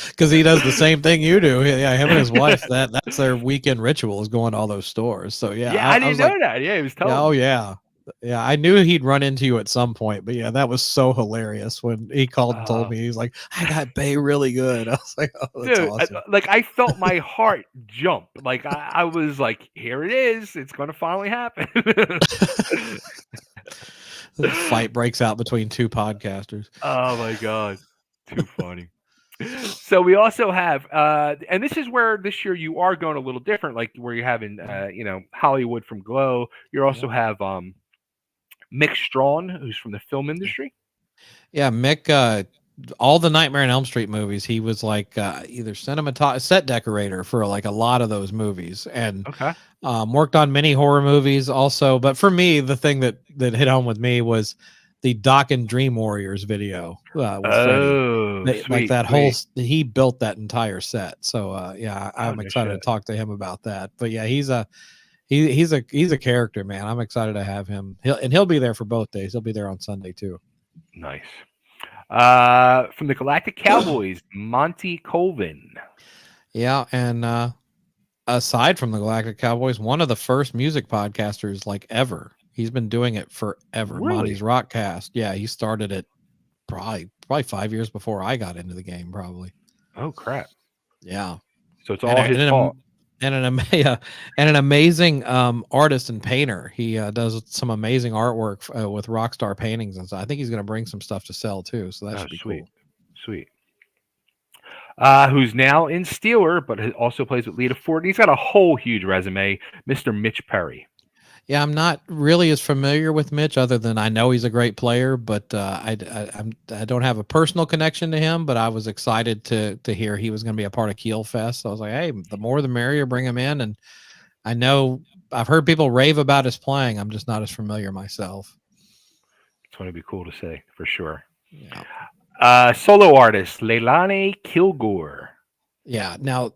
Because he does the same thing you do. Yeah, him and his wife, that's their weekend ritual is going to all those stores. So yeah, I didn't know that. Yeah, he was telling me. Oh yeah. Yeah, I knew he'd run into you at some point, but yeah, that was so hilarious when he called and told me. He's like, I got Bay really good. I was like, oh, that's dude, awesome. I felt my heart jump. Like I was like, here it is. It's going to finally happen. The fight breaks out between 2 podcasters. Oh my God. Too funny. So we also have, and this is where this year you are going a little different, like where you're having, Hollywood from Glow. You also have Mick Strawn, who's from the film industry. Yeah, Mick, all the Nightmare on Elm Street movies, he was like either set decorator for like a lot of those movies, and worked on many horror movies also. But for me, the thing that hit home with me was the Doc and Dream Warriors video. With like that whole, he built that entire set. So yeah, I'm excited to talk to him about that. But yeah, he's a character, man. I'm excited to have him. He'll be there for both days. He'll be there on Sunday too. Nice. From the Galactic Cowboys, Monty Colvin. Yeah, and aside from the Galactic Cowboys, one of the first music podcasters like ever. He's been doing it forever. Really? Monty's Rockcast. Yeah, he started it probably 5 years before I got into the game, probably. Oh crap! Yeah. So it's all his fault. And an amazing artist and painter. He does some amazing artwork with Rockstar Paintings, and so I think he's going to bring some stuff to sell too. So that should be sweet. Cool. Sweet. Who's now in Steeler, but also plays with Lita Ford. He's got a whole huge resume, Mr. Mitch Perry. Yeah, I'm not really as familiar with Mitch, other than I know he's a great player, but I don't have a personal connection to him. But I was excited to hear he was going to be a part of Keel Fest. So I was like, hey, the more the merrier, bring him in. And I know I've heard people rave about his playing. I'm just not as familiar myself. It's going to be cool to say for sure. Yeah. Solo artist Leilani Kilgore. Yeah. Now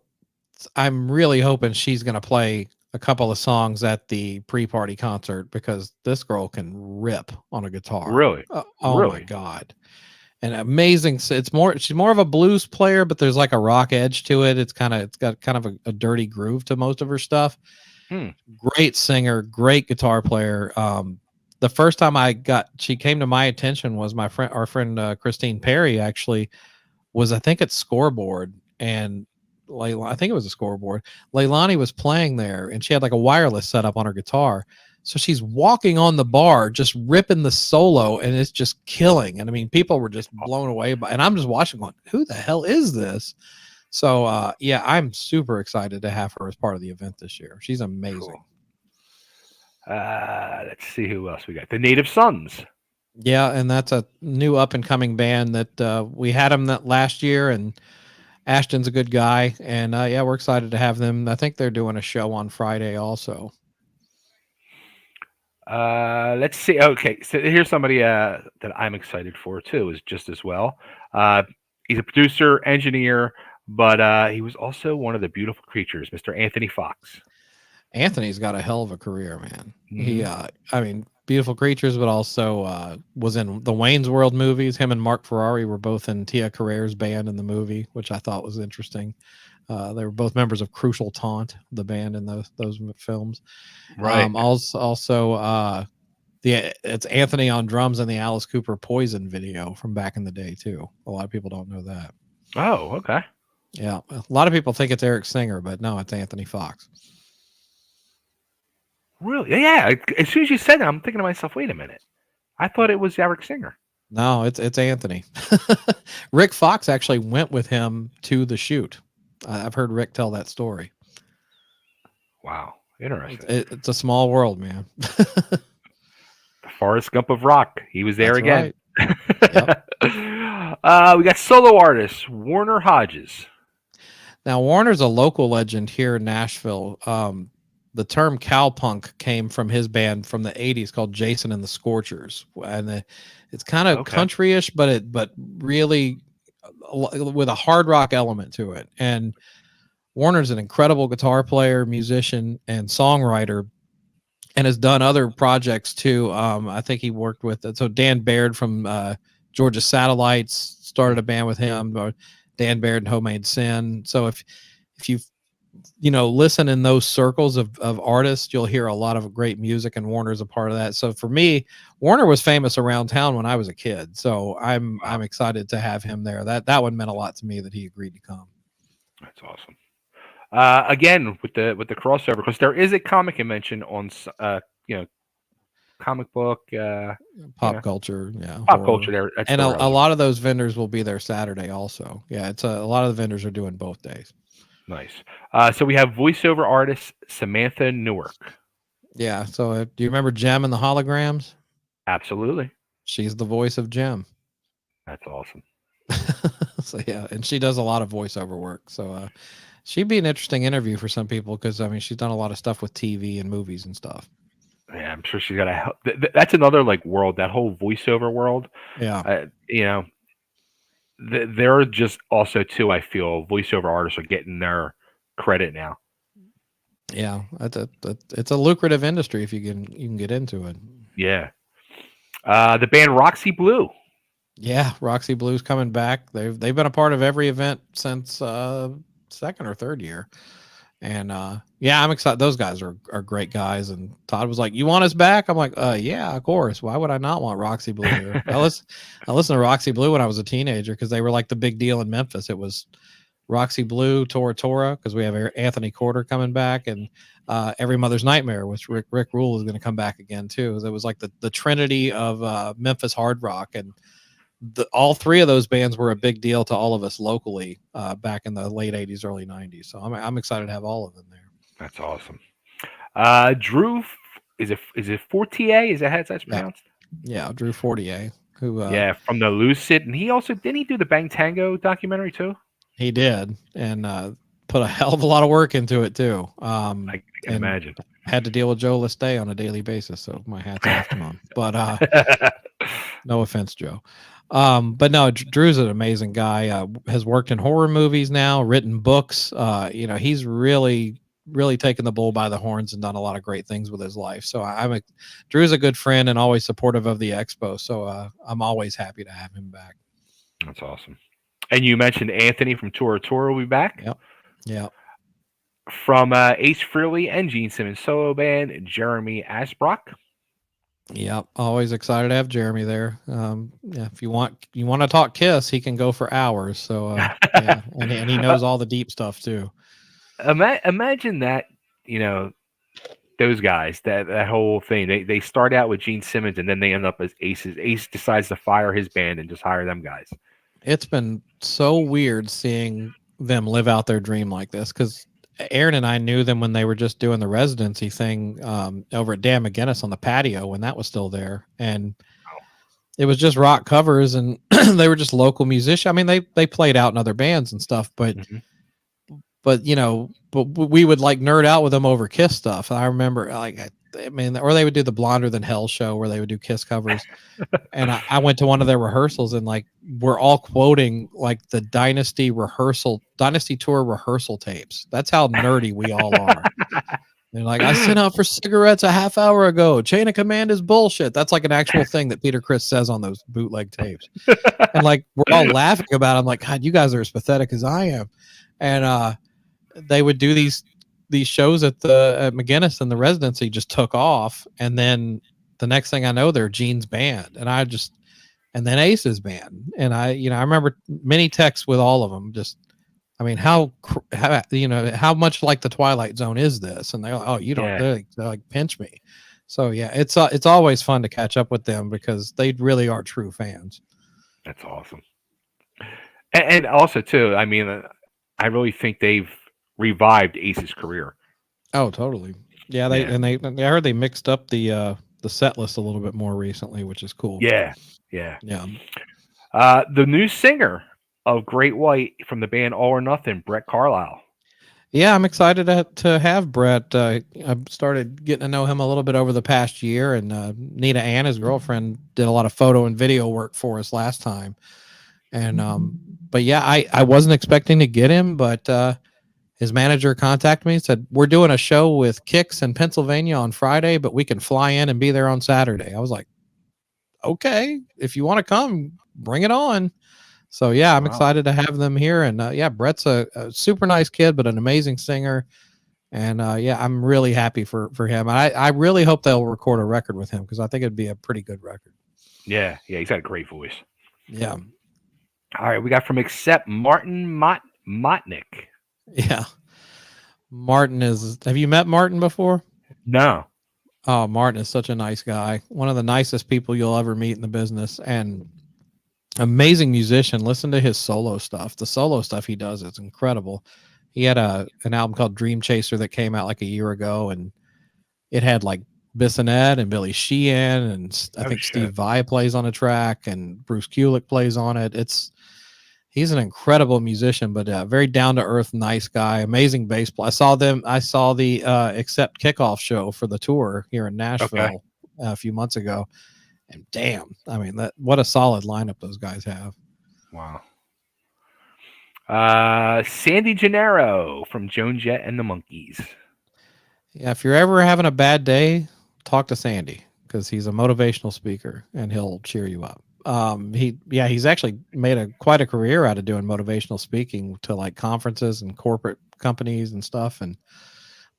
I'm really hoping she's going to play a couple of songs at the pre-party concert, because this girl can rip on a guitar. Really? My God. And amazing. She's more of a blues player, but there's like a rock edge to it. It's got kind of a dirty groove to most of her stuff. Great singer, great guitar player. The first time she came to my attention was our friend Christine Perry actually was, I think, at Scoreboard, and I think it was a Scoreboard. Leilani was playing there, and she had like a wireless setup on her guitar. So she's walking on the bar, just ripping the solo, and it's just killing. And I mean, people were just blown away by, and I'm just watching going, who the hell is this? So yeah, I'm super excited to have her as part of the event this year. She's amazing. Cool. Let's see who else we got. The Native Sons. Yeah, and that's a new up and coming band that we had them that last year, and Ashton's a good guy, and yeah, we're excited to have them. I think they're doing a show on Friday also. Let's see. Okay, so here's somebody that I'm excited for too. Is just as well. He's a producer, engineer, but he was also one of the beautiful creatures, Mr. Anthony Fox. Anthony's got a hell of a career, man. He, I mean, Beautiful Creatures, but also was in the Wayne's World movies. Him and Mark Ferrari were both in Tia Carrere's band in the movie, which I thought was interesting. They were both members of Crucial Taunt, the band in those films. Right. It's Anthony on drums in the Alice Cooper Poison video from back in the day too. A lot of people don't know that. Oh, okay. Yeah, a lot of people think it's Eric Singer, but no, it's Anthony Fox. Really? Yeah. As soon as you said that, I'm thinking to myself, wait a minute. I thought it was Eric Singer. No, it's Anthony. Rick Fox actually went with him to the shoot. I've heard Rick tell that story. Wow. Interesting. It's a small world, man. The Forrest Gump of rock. He was there again. Right. Yep. We got solo artists, Warner Hodges. Now, Warner's a local legend here in Nashville. The term cowpunk came from his band from the 80s called Jason and the Scorchers. And it's kind of countryish, but really with a hard rock element to it. And Warner's an incredible guitar player, musician, and songwriter, and has done other projects too. I think he worked with Dan Baird from Georgia Satellites started a band with him. Dan Baird and Homemade Sin. So if you listen in those circles of artists, you'll hear a lot of great music, and Warner's a part of that. So for me, Warner was famous around town when I was a kid. So I'm excited to have him there. That one meant a lot to me that he agreed to come. That's awesome. Again, with the crossover, because there is a comic convention on, comic book, pop culture, pop culture there, and a lot of those vendors will be there Saturday also. Yeah, it's a lot of the vendors are doing both days. Nice. So we have voiceover artist Samantha Newark. Yeah. So do you remember Jem and the Holograms? Absolutely. She's the voice of Jem. That's awesome. So yeah, and she does a lot of voiceover work. So she'd be an interesting interview for some people because I mean she's done a lot of stuff with TV and movies and stuff. Yeah, I'm sure she's got a. That's another world. That whole voiceover world. Yeah. There are just also too. I feel voiceover artists are getting their credit now. Yeah, it's a lucrative industry if you can get into it. Yeah. The band Roxy Blue. Yeah, Roxy Blue's coming back. They've been a part of every event since second or third year. And yeah, I'm excited. Those guys are great guys. And Todd was like, "You want us back?" I'm like, "Yeah, of course. Why would I not want Roxy Blue here?" I listened to Roxy Blue when I was a teenager because they were like the big deal in Memphis. It was Roxy Blue, Tora because we have Anthony Corder coming back, and Every Mother's Nightmare, which Rick Rule is going to come back again too. It was like the trinity of Memphis hard rock, and all three of those bands were a big deal to all of us locally back in the late 80s, early 90s. So I'm excited to have all of them there. That's awesome. Drew, is it Fortier? Is that how it's pronounced? Yeah, Drew Fortier. Who? From the Lucid, and he also didn't he do the Bang Tango documentary too? He did, and put a hell of a lot of work into it too. I can imagine. Had to deal with Joe Listay on a daily basis, so my hat's off to him. But no offense, Joe. But no, Drew's an amazing guy. Has worked in horror movies now, written books. He's really taken the bull by the horns and done a lot of great things with his life. So Drew's a good friend and always supportive of the expo. So I'm always happy to have him back. That's awesome. And you mentioned Anthony from Tora will be back. Yep. Yeah. From Ace Frehley and Gene Simmons solo band, Jeremy Asbrock. Yep, always excited to have Jeremy there. Yeah, if you want to talk Kiss, he can go for hours. So yeah, and he knows all the deep stuff too. Imagine that, you know, those guys, that whole thing. They start out with Gene Simmons and then they end up as aces. Ace decides to fire his band and just hire them guys. It's been so weird seeing them live out their dream like this, because Aaron and I knew them when they were just doing the residency thing over at Dan McGinnis on the patio when that was still there, and it was just rock covers, and they were just local musicians. I mean, they played out in other bands and stuff, but you know, but we would like nerd out with them over Kiss stuff. I remember, like, I mean, or they would do the Blonder Than Hell show where they would do Kiss covers. And I went to one of their rehearsals, and like we're all quoting like the Dynasty tour rehearsal tapes. That's how nerdy we all are. They're like, I sent out for cigarettes a half hour ago. Chain of Command is bullshit. That's like an actual thing that Peter Criss says on those bootleg tapes. And like we're all laughing about it. I'm like, God, you guys are as pathetic as I am. And they would do these shows at McGinnis, and the residency just took off. And then the next thing I know, they're Gene's band, and then Ace's band. And I remember many texts with all of them. Just, I mean, how much like the Twilight Zone is this? And they're like, oh, you don't, they're like, pinch me. So yeah, it's always fun to catch up with them because they really are true fans. That's awesome. And also too, I mean, I really think they've revived Ace's career. Oh, totally. Yeah, I heard they mixed up the set list a little bit more recently, which is cool. Yeah. The new singer of Great White from the band All or Nothing, Brett Carlisle. Yeah, I'm excited to have Brett. I started getting to know him a little bit over the past year, and Nita Ann, his girlfriend, did a lot of photo and video work for us last time. And but yeah, I wasn't expecting to get him, but his manager contacted me and said, we're doing a show with Kix in Pennsylvania on Friday, but we can fly in and be there on Saturday. I was like, okay, if you want to come, bring it on. So yeah, I'm excited to have them here. And yeah, Brett's a super nice kid, but an amazing singer. And yeah, I'm really happy for him. I really hope they'll record a record with him, because I think it'd be a pretty good record. Yeah, he's got a great voice. Yeah. All right, we got from Accept Martin Motnick. Yeah. Martin have you met Martin before? No. Oh, Martin is such a nice guy. One of the nicest people you'll ever meet in the business, and amazing musician. Listen to his solo stuff. The solo stuff he does is incredible. He had an album called Dream Chaser that came out like a year ago, and it had like Bissonette and Billy Sheehan, and I think Steve Vai plays on a track, and Bruce Kulick plays on it. He's an incredible musician, but very down to earth, nice guy, amazing bass player. I saw the Accept kickoff show for the tour here in Nashville a few months ago. And damn, I mean, what a solid lineup those guys have. Wow. Sandy Gennaro from Joan Jett and the Monkees. Yeah, if you're ever having a bad day, talk to Sandy, because he's a motivational speaker and he'll cheer you up. He's actually made quite a career out of doing motivational speaking to like conferences and corporate companies and stuff.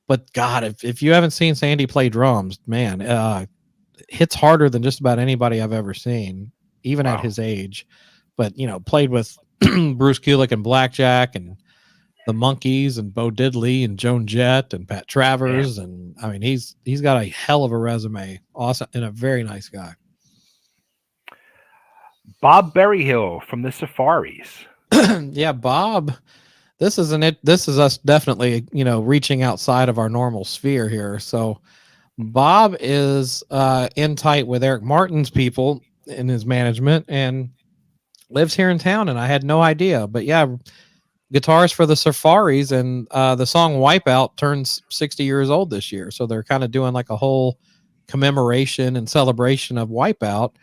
But God, if you haven't seen Sandy play drums, man, hits harder than just about anybody I've ever seen, even at his age. But played with Bruce Kulick and Blackjack and the Monkees and Bo Diddley and Joan Jett and Pat Travers, and I mean he's got a hell of a resume. Awesome, and a very nice guy. Bob Berryhill from the Safaris. Yeah, Bob. This is us definitely, reaching outside of our normal sphere here. So Bob is in tight with Eric Martin's people in his management and lives here in town, and I had no idea. But yeah, guitarist for the Safaris, and the song Wipeout turns 60 years old this year. So they're kind of doing like a whole commemoration and celebration of Wipeout.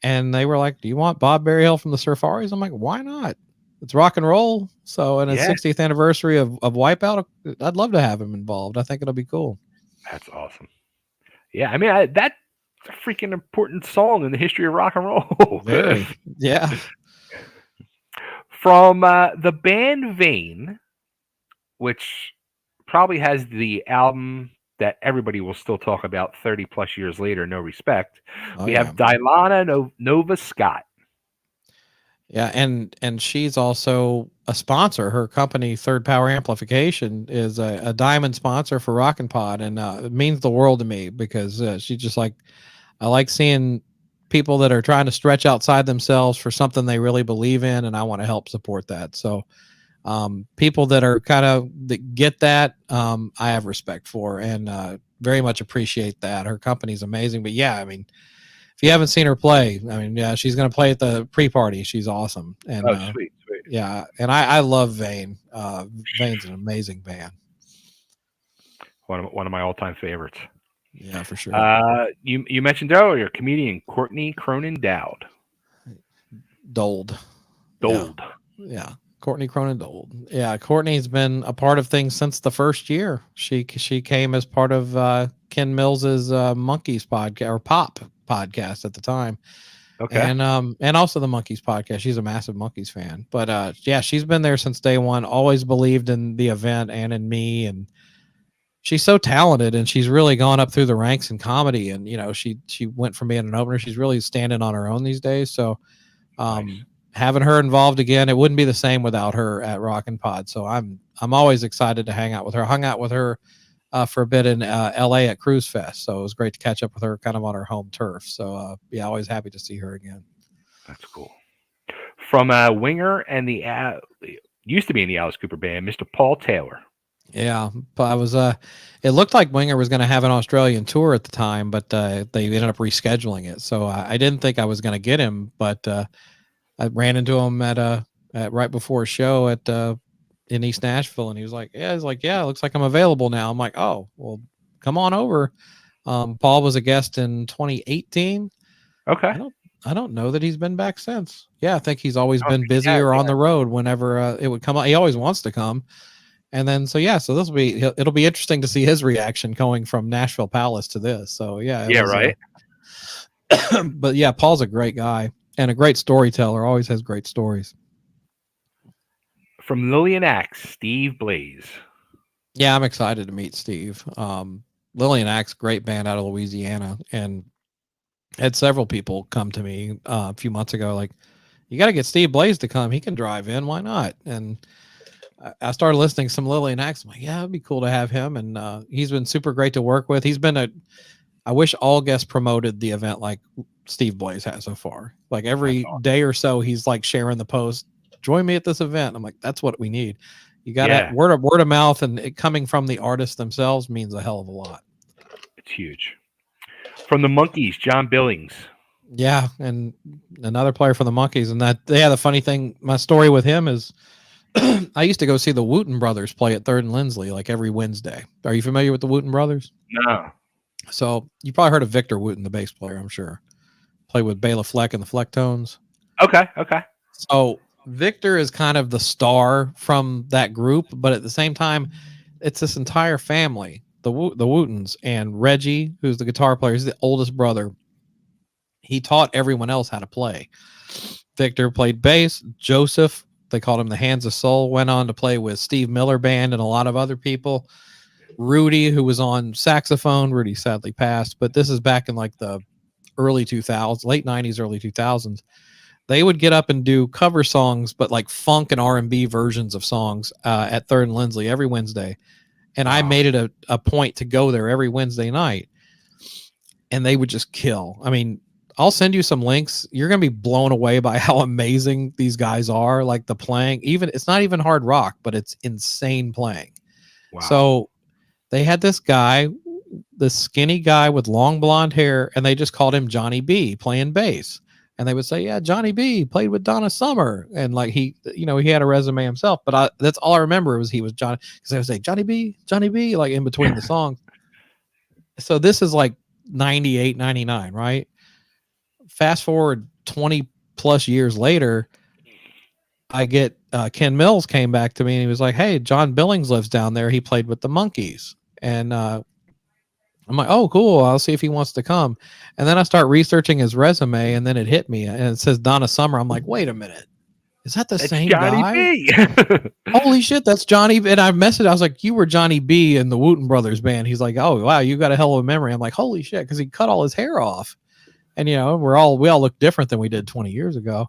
And they were like, do you want Bob Berryhill from the Safaris? I'm like, why not? It's rock and roll. So in his 60th anniversary of Wipeout, I'd love to have him involved. I think it'll be cool. That's awesome. Yeah, I mean, that's a freaking important song in the history of rock and roll. Very. Yeah. From the band Vane, which probably has the album that everybody will still talk about 30 plus years later. No respect. Oh, We yeah. have Dilana Nova Scott. Yeah, and she's also a sponsor. Her company, Third Power Amplification, is a diamond sponsor for RocknPod, and it means the world to me because she's just like, I like seeing people that are trying to stretch outside themselves for something they really believe in, and I want to help support that. So people that are that get that, I have respect for, and very much appreciate that. Her company's amazing. But yeah, I mean, if you haven't seen her play, I mean, yeah, she's going to play at the pre-party. She's awesome. And Sweet. yeah, and I love Vane. Vane's an amazing band. One of my all-time favorites. Yeah, for sure. You mentioned earlier comedian Courtney Cronin Dowd. Dold. Yeah. Courtney Cronin Dold. Yeah, Courtney's been a part of things since the first year. She came as part of Ken Mills's Monkeys podcast or Pop podcast at the time. Okay. And also the Monkeys podcast. She's a massive Monkeys fan. But yeah, she's been there since day one, always believed in the event and in me, and she's so talented, and she's really gone up through the ranks in comedy, and she went from being an opener, she's really standing on her own these days. So Nice. Having her involved again, it wouldn't be the same without her at RocknPod. So I'm always excited to hang out with her. Hung out with her for a bit in LA at Cruise Fest. So it was great to catch up with her kind of on her home turf. So yeah, always happy to see her again. That's cool. From Winger and the used to be in the Alice Cooper band, Mr. Paul Taylor. Yeah, but I was it looked like Winger was going to have an Australian tour at the time, but they ended up rescheduling it. So I didn't think I was going to get him, but I ran into him at right before a show at in East Nashville, and he was like, yeah, it looks like I'm available now. I'm like, oh, well, come on over. Paul was a guest in 2018. Okay. I don't know that he's been back since. Yeah, I think he's always been busy or on the road whenever it would come out. He always wants to come. And then, so it'll be interesting to see his reaction going from Nashville Palace to this. So yeah. Right. But yeah, Paul's a great guy and a great storyteller. Always has great stories. From Lillian Axe, Steve Blaze. Yeah, I'm excited to meet Steve. Lillian Axe, great band out of Louisiana, and had several people come to me a few months ago, like, you got to get Steve Blaze to come. He can drive in. Why not? And I started listening to some Lillian Axe. I'm like, yeah, it'd be cool to have him. And he's been super great to work with. He's been I wish all guests promoted the event like Steve Blaze has so far. Like every day or so, he's like sharing the post, join me at this event. I'm like, that's what we need. You got to word of mouth, and it coming from the artists themselves means a hell of a lot. It's huge. From the Monkees, John Billings. Yeah, and another player for the Monkees. And the funny thing, my story with him is I used to go see the Wooten Brothers play at 3rd and Lindsley like every Wednesday. Are you familiar with the Wooten Brothers? No. So you probably heard of Victor Wooten, the bass player, I'm sure. Played with Bela Fleck and the Flecktones. Okay. So Victor is kind of the star from that group, but at the same time, it's this entire family, the Wootens, and Reggie, who's the guitar player, he's the oldest brother. He taught everyone else how to play. Victor played bass. Joseph, they called him the Hands of Soul, went on to play with Steve Miller Band and a lot of other people. Rudy, who was on saxophone, Rudy sadly passed, but this is back in like the early 2000s, late 90s, early 2000s. They would get up and do cover songs, but like funk and R&B versions of songs at 3rd and Lindsley every Wednesday. And I made it a point to go there every Wednesday night, and they would just kill. I mean, I'll send you some links. You're going to be blown away by how amazing these guys are. Like the playing, it's not even hard rock, but it's insane playing. Wow. So they had this guy, this skinny guy with long blonde hair, and they just called him Johnny B, playing bass. And they would say, yeah, Johnny B played with Donna Summer. And like he had a resume himself, but that's all I remember was he was Johnny, because they would say, Johnny B, like in between the songs. So this is like 98, 99, right? Fast forward 20 plus years later, I get Ken Mills came back to me and he was like, hey, John Billings lives down there. He played with the Monkees. And I'm like, oh, cool. I'll see if he wants to come. And then I start researching his resume, and then it hit me, and it says Donna Summer. I'm like, wait a minute. is that the It's same Johnny guy? B. Holy shit, that's Johnny. And I messaged, I was like, you were Johnny B in the Wooten Brothers band. He's like, oh, wow, you got a hell of a memory. I'm like, holy shit, because he cut all his hair off. And, we all look different than we did 20 years ago.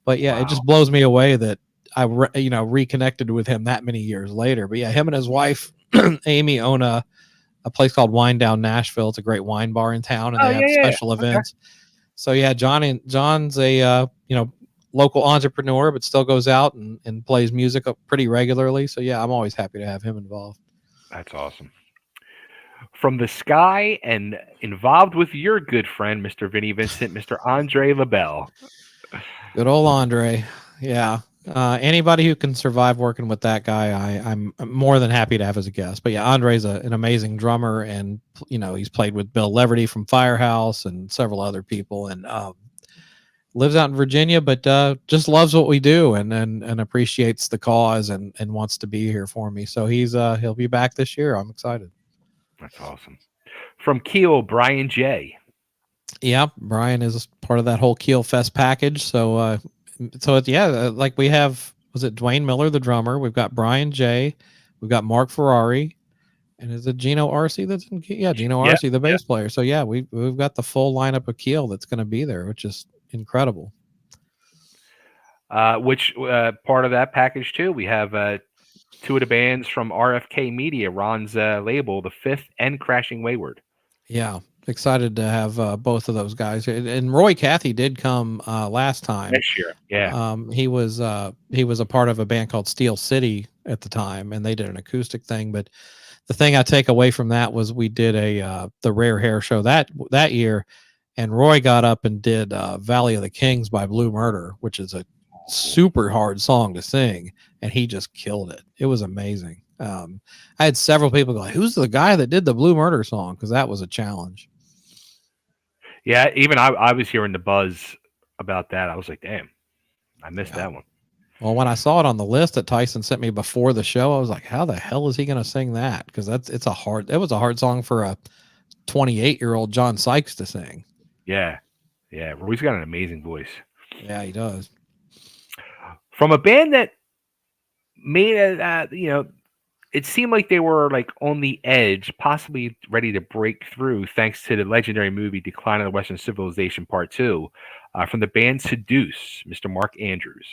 But yeah, It just blows me away that I, reconnected with him that many years later. But yeah, him and his wife, Amy, own a place called Wine Down Nashville. It's a great wine bar in town, and they have special events. Okay. So yeah, John's a, local entrepreneur, but still goes out and plays music pretty regularly. So yeah, I'm always happy to have him involved. That's awesome. From the sky and involved with your good friend, Mr. Vinny Vincent, Mr. Andre LaBelle. Good old Andre. Yeah. Anybody who can survive working with that guy, I'm more than happy to have as a guest. But yeah, Andre's an amazing drummer, and he's played with Bill Leverty from Firehouse and several other people, and lives out in Virginia, but just loves what we do and appreciates the cause and wants to be here for me. So he'll be back this year. I'm excited. That's awesome. From Keel, Brian J. Yeah, Brian is part of that whole Keel Fest package. So like we have, was it Dwayne Miller, the drummer? We've got Brian J. We've got Mark Ferrari. And is it Gino Arce that's in Keel? Yeah, Gino Arce, the bass player. So yeah, we've got the full lineup of Keel that's going to be there, which is incredible. Which part of that package too? We have two of the bands from RFK Media, Ron's label, The Fifth and Crashing Wayward. Yeah, excited to have both of those guys. And Roy Cathy did come last time. Next year, yeah. He was a part of a band called Steel City at the time, and they did an acoustic thing. But the thing I take away from that was we did the Rare Hair show that year, and Roy got up and did Valley of the Kings by Blue Murder, which is a super hard song to sing, and he just killed it. It was amazing. I had several people go, who's the guy that did the Blue Murder song? Because that was a challenge. Yeah, even I was hearing the buzz about that. I was like, damn, I missed that one. Well, when I saw it on the list that Tyson sent me before the show, I was like, how the hell is he going to sing that? Because it was a hard song for a 28-year-old John Sykes to sing. Yeah. Roy's got an amazing voice. Yeah, he does. From a band that made it seemed like they were like on the edge, possibly ready to break through, thanks to the legendary movie Decline of the Western Civilization Part 2, from the band Seduce, Mr. Mark Andrews.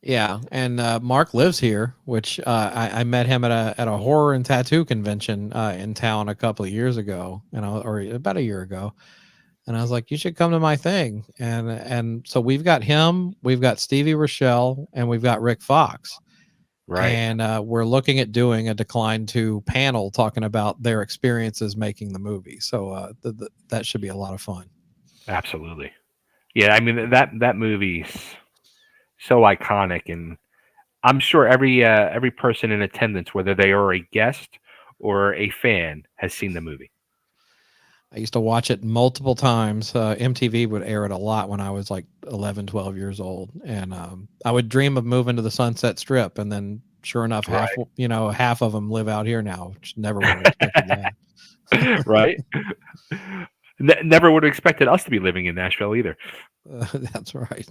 Yeah, and Mark lives here, which I met him at a horror and tattoo convention in town a couple of years ago, or about a year ago. And I was like, you should come to my thing. And so we've got him, we've got Stevie Rochelle, and we've got Rick Fox. Right. And we're looking at doing a Decline 2 panel talking about their experiences making the movie. So that should be a lot of fun. Absolutely. Yeah, I mean, that movie's so iconic, and I'm sure every person in attendance, whether they are a guest or a fan, has seen the movie. I used to watch it multiple times. MTV would air it a lot when I was like 11, 12 years old. And I would dream of moving to the Sunset Strip. And then sure enough, half of them live out here now, which never would have expected that. Right. Never would have expected us to be living in Nashville either. That's right.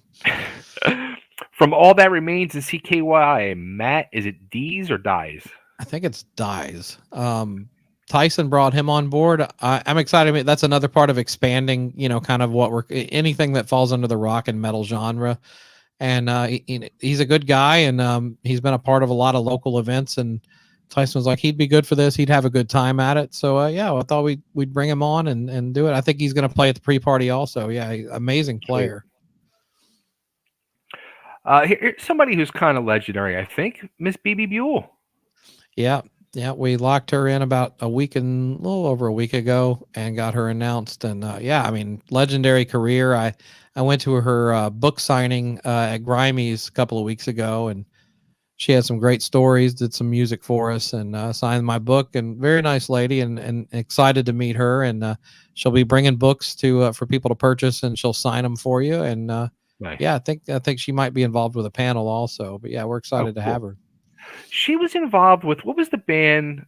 From All That Remains in CKY, Matt, is it D's or Dies? I think it's Dies. Tyson brought him on board. I'm excited. That's another part of expanding, kind of anything that falls under the rock and metal genre. And he's a good guy, and he's been a part of a lot of local events. And Tyson was like, he'd be good for this. He'd have a good time at it. So I thought we'd bring him on and do it. I think he's going to play at the pre-party also. Yeah, amazing player. Here's somebody who's kind of legendary, I think, Miss BB Buell. Yeah, we locked her in about a little over a week ago and got her announced. And legendary career. I went to her book signing at Grimey's a couple of weeks ago, and she had some great stories, did some music for us, and signed my book. And very nice lady, and excited to meet her. And she'll be bringing books for people to purchase, and she'll sign them for you. And nice. Yeah, I think she might be involved with a panel also. But yeah, we're excited to have her. She was involved with, what was the band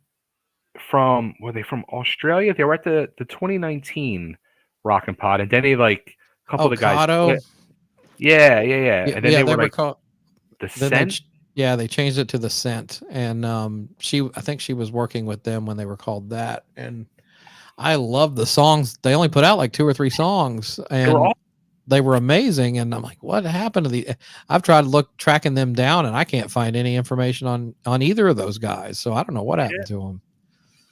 were they from Australia? They were at the 2019 RocknPod, and then they a couple of the guys. Cotto. Yeah. And then they were The Then Scent. they changed it to the Scent, and I think she was working with them when they were called that, and I love the songs. They only put out like 2 or 3 songs, They were and all they were amazing. And I'm like, what happened to the? I've tried tracking them down, and I can't find any information on either of those guys. So I don't know what happened to them.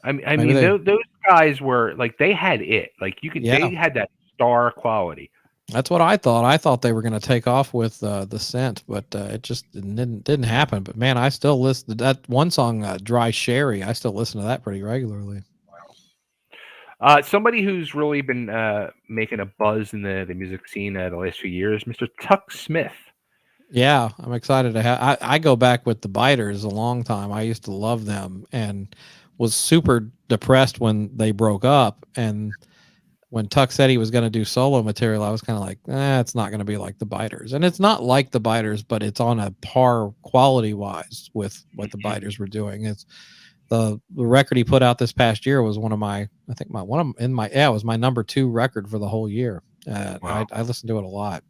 I Maybe mean, they, those guys were like they had it. Like yeah, they had that star quality. that's what I thought. I thought they were going to take off with the Scent, but it just didn't happen. But man, I still listen to that one song, "Dry Sherry." I still listen to that pretty regularly. Somebody who's really been making a buzz in the music scene the last few years, Mr. Tuck Smith. Yeah, I'm excited to have. I go back with the Biters a long time. I used to love them and was super depressed when they broke up. And when Tuck said he was going to do solo material, I was kind of like, it's not going to be like the Biters. And it's not like the Biters, but it's on a par quality wise with what the Biters were doing. It's the record he put out this past year was one of my, I think it was my number 2 record for the whole year. Wow. I listened to it a lot.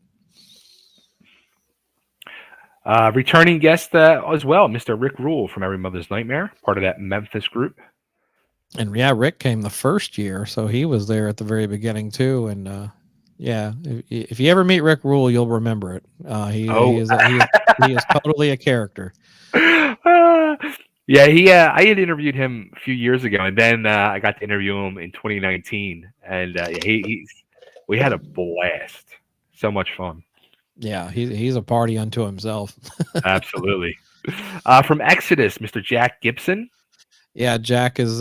Returning guest as well, Mr. Rick Rule from Every Mother's Nightmare, part of that Memphis group. And yeah, Rick came the first year, so he was there at the very beginning too. And yeah, if you ever meet Rick Rule, you'll remember it. He is totally a character. Yeah, I had interviewed him a few years ago, and then I got to interview him in 2019, and we had a blast. So much fun. Yeah, he's a party unto himself. Absolutely. From Exodus, Mr. Jack Gibson. Yeah, Jack is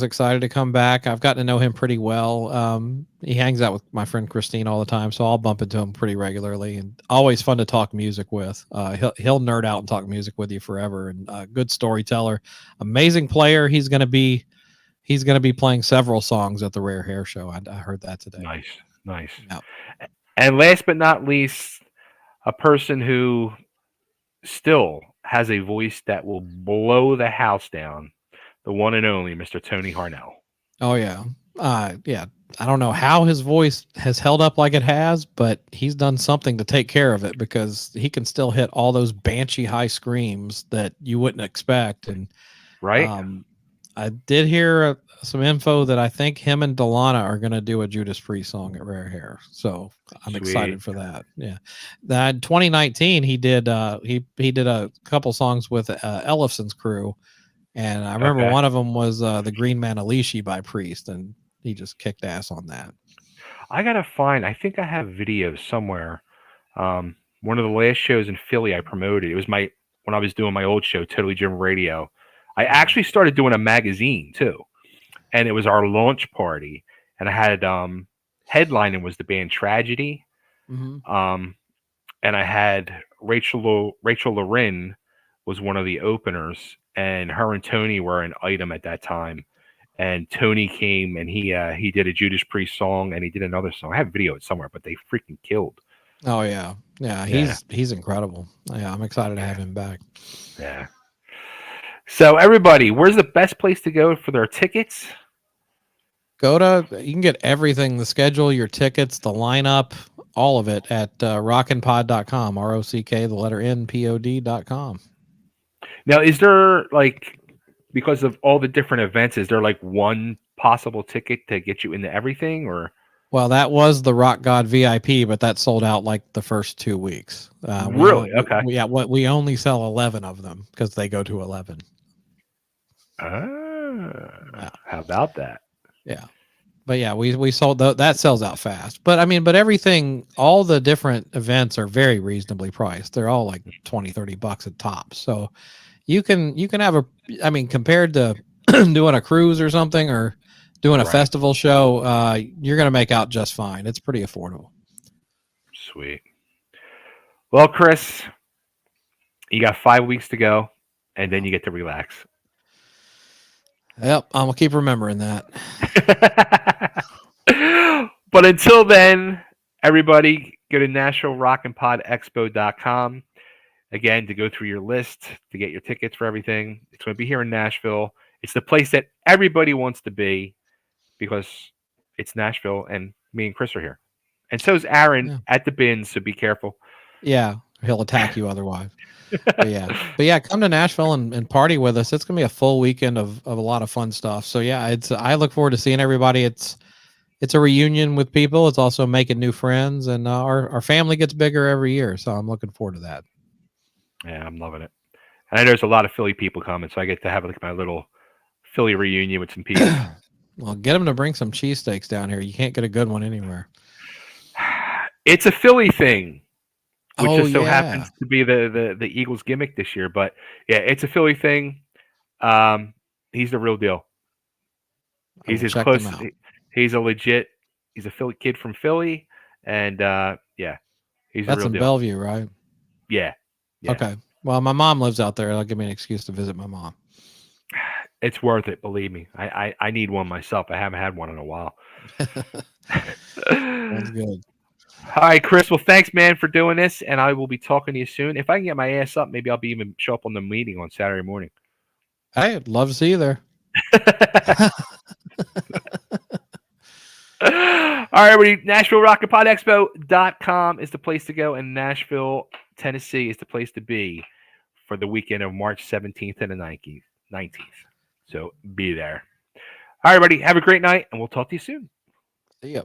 excited to come back. I've gotten to know him pretty well. He hangs out with my friend Christine all the time, so I'll bump into him pretty regularly, and always fun to talk music with. He'll nerd out and talk music with you forever, and good storyteller, amazing player. He's gonna be playing several songs at the Rare Hair Show. I heard that today. Nice. Yeah. And last but not least, a person who still has a voice that will blow the house down, the one and only Mr. Tony Harnell. Oh yeah. Yeah. I don't know how his voice has held up like it has, but he's done something to take care of it, because he can still hit all those banshee high screams that you wouldn't expect. And right. I did hear some info that I think him and Delana are going to do a Judas Priest song at Rare Hair. So I'm excited for that. Yeah. That 2019, he did a couple songs with Ellison's crew. And I remember one of them was the Green Man Alishi by Priest, and he just kicked ass on that. I think I have videos somewhere. One of the last shows in Philly I promoted, it was when I was doing my old show, Totally Jim Radio. I actually started doing a magazine too, and it was our launch party, and I had headlining was the band Tragedy, and I had Rachel Lorin was one of the openers, and her and Tony were an item at that time. And Tony came and he did a Judas Priest song, and he did another song. I have video it somewhere, but they freaking killed. Oh yeah. He's incredible. Yeah, I'm excited to have him back. Yeah. So everybody, where's the best place to go for their tickets? You can get everything, the schedule, your tickets, the lineup, all of it at RocknPod.com, ROCK, the letter NPOD.com. Now, is there, like, because of all the different events, is there like one possible ticket to get you into everything, or? Well, that was the Rock God VIP, but that sold out like the first 2 weeks. Really? Okay. We only sell 11 of them because they go to 11. How about that? Yeah. But yeah, we sold that sells out fast. But I mean, everything, all the different events are very reasonably priced. They're all like $20-$30 at top. So you can have compared to doing a cruise or something, or doing a festival show, you're going to make out just fine. It's pretty affordable. Sweet. Well, Chris, you got 5 weeks to go, and then you get to relax. Yep, I'm going to keep remembering that. But until then, everybody, go to NashvilleRocknPodExpo.com. Again, to go through your list, to get your tickets for everything. It's going to be here in Nashville. It's the place that everybody wants to be, because it's Nashville, and me and Chris are here. And so is Aaron at the bins, so be careful. Yeah. He'll attack you otherwise. But yeah, come to Nashville and party with us. It's gonna be a full weekend of a lot of fun stuff. So yeah, I look forward to seeing everybody. It's a reunion with people. It's also making new friends, and our family gets bigger every year. So I'm looking forward to that. Yeah, I'm loving it. And I know there's a lot of Philly people coming, so I get to have like my little Philly reunion with some people. Well, get them to bring some cheesesteaks down here. You can't get a good one anywhere. It's a Philly thing, which Oh just so yeah, happens to be the Eagles gimmick this year. But yeah, it's a Philly thing. He's the real deal. I He's will as check close. them out. He's a legit. He's a Philly kid from Philly, and yeah, he's the That's real in deal. Bellevue, right? Yeah. Okay. Well, my mom lives out there. That'll give me an excuse to visit my mom. It's worth it, believe me. I need one myself. I haven't had one in a while. Sounds good. All right, Chris. Well, thanks, man, for doing this, and I will be talking to you soon. If I can get my ass up, maybe I'll be even show up on the meeting on Saturday morning. Hey, I'd love to see you there. All right, everybody. Nashville RocknPodExpo.com is the place to go, and Nashville, Tennessee is the place to be for the weekend of March 17th and the 19th. So be there. All right, everybody. Have a great night, and we'll talk to you soon. See ya.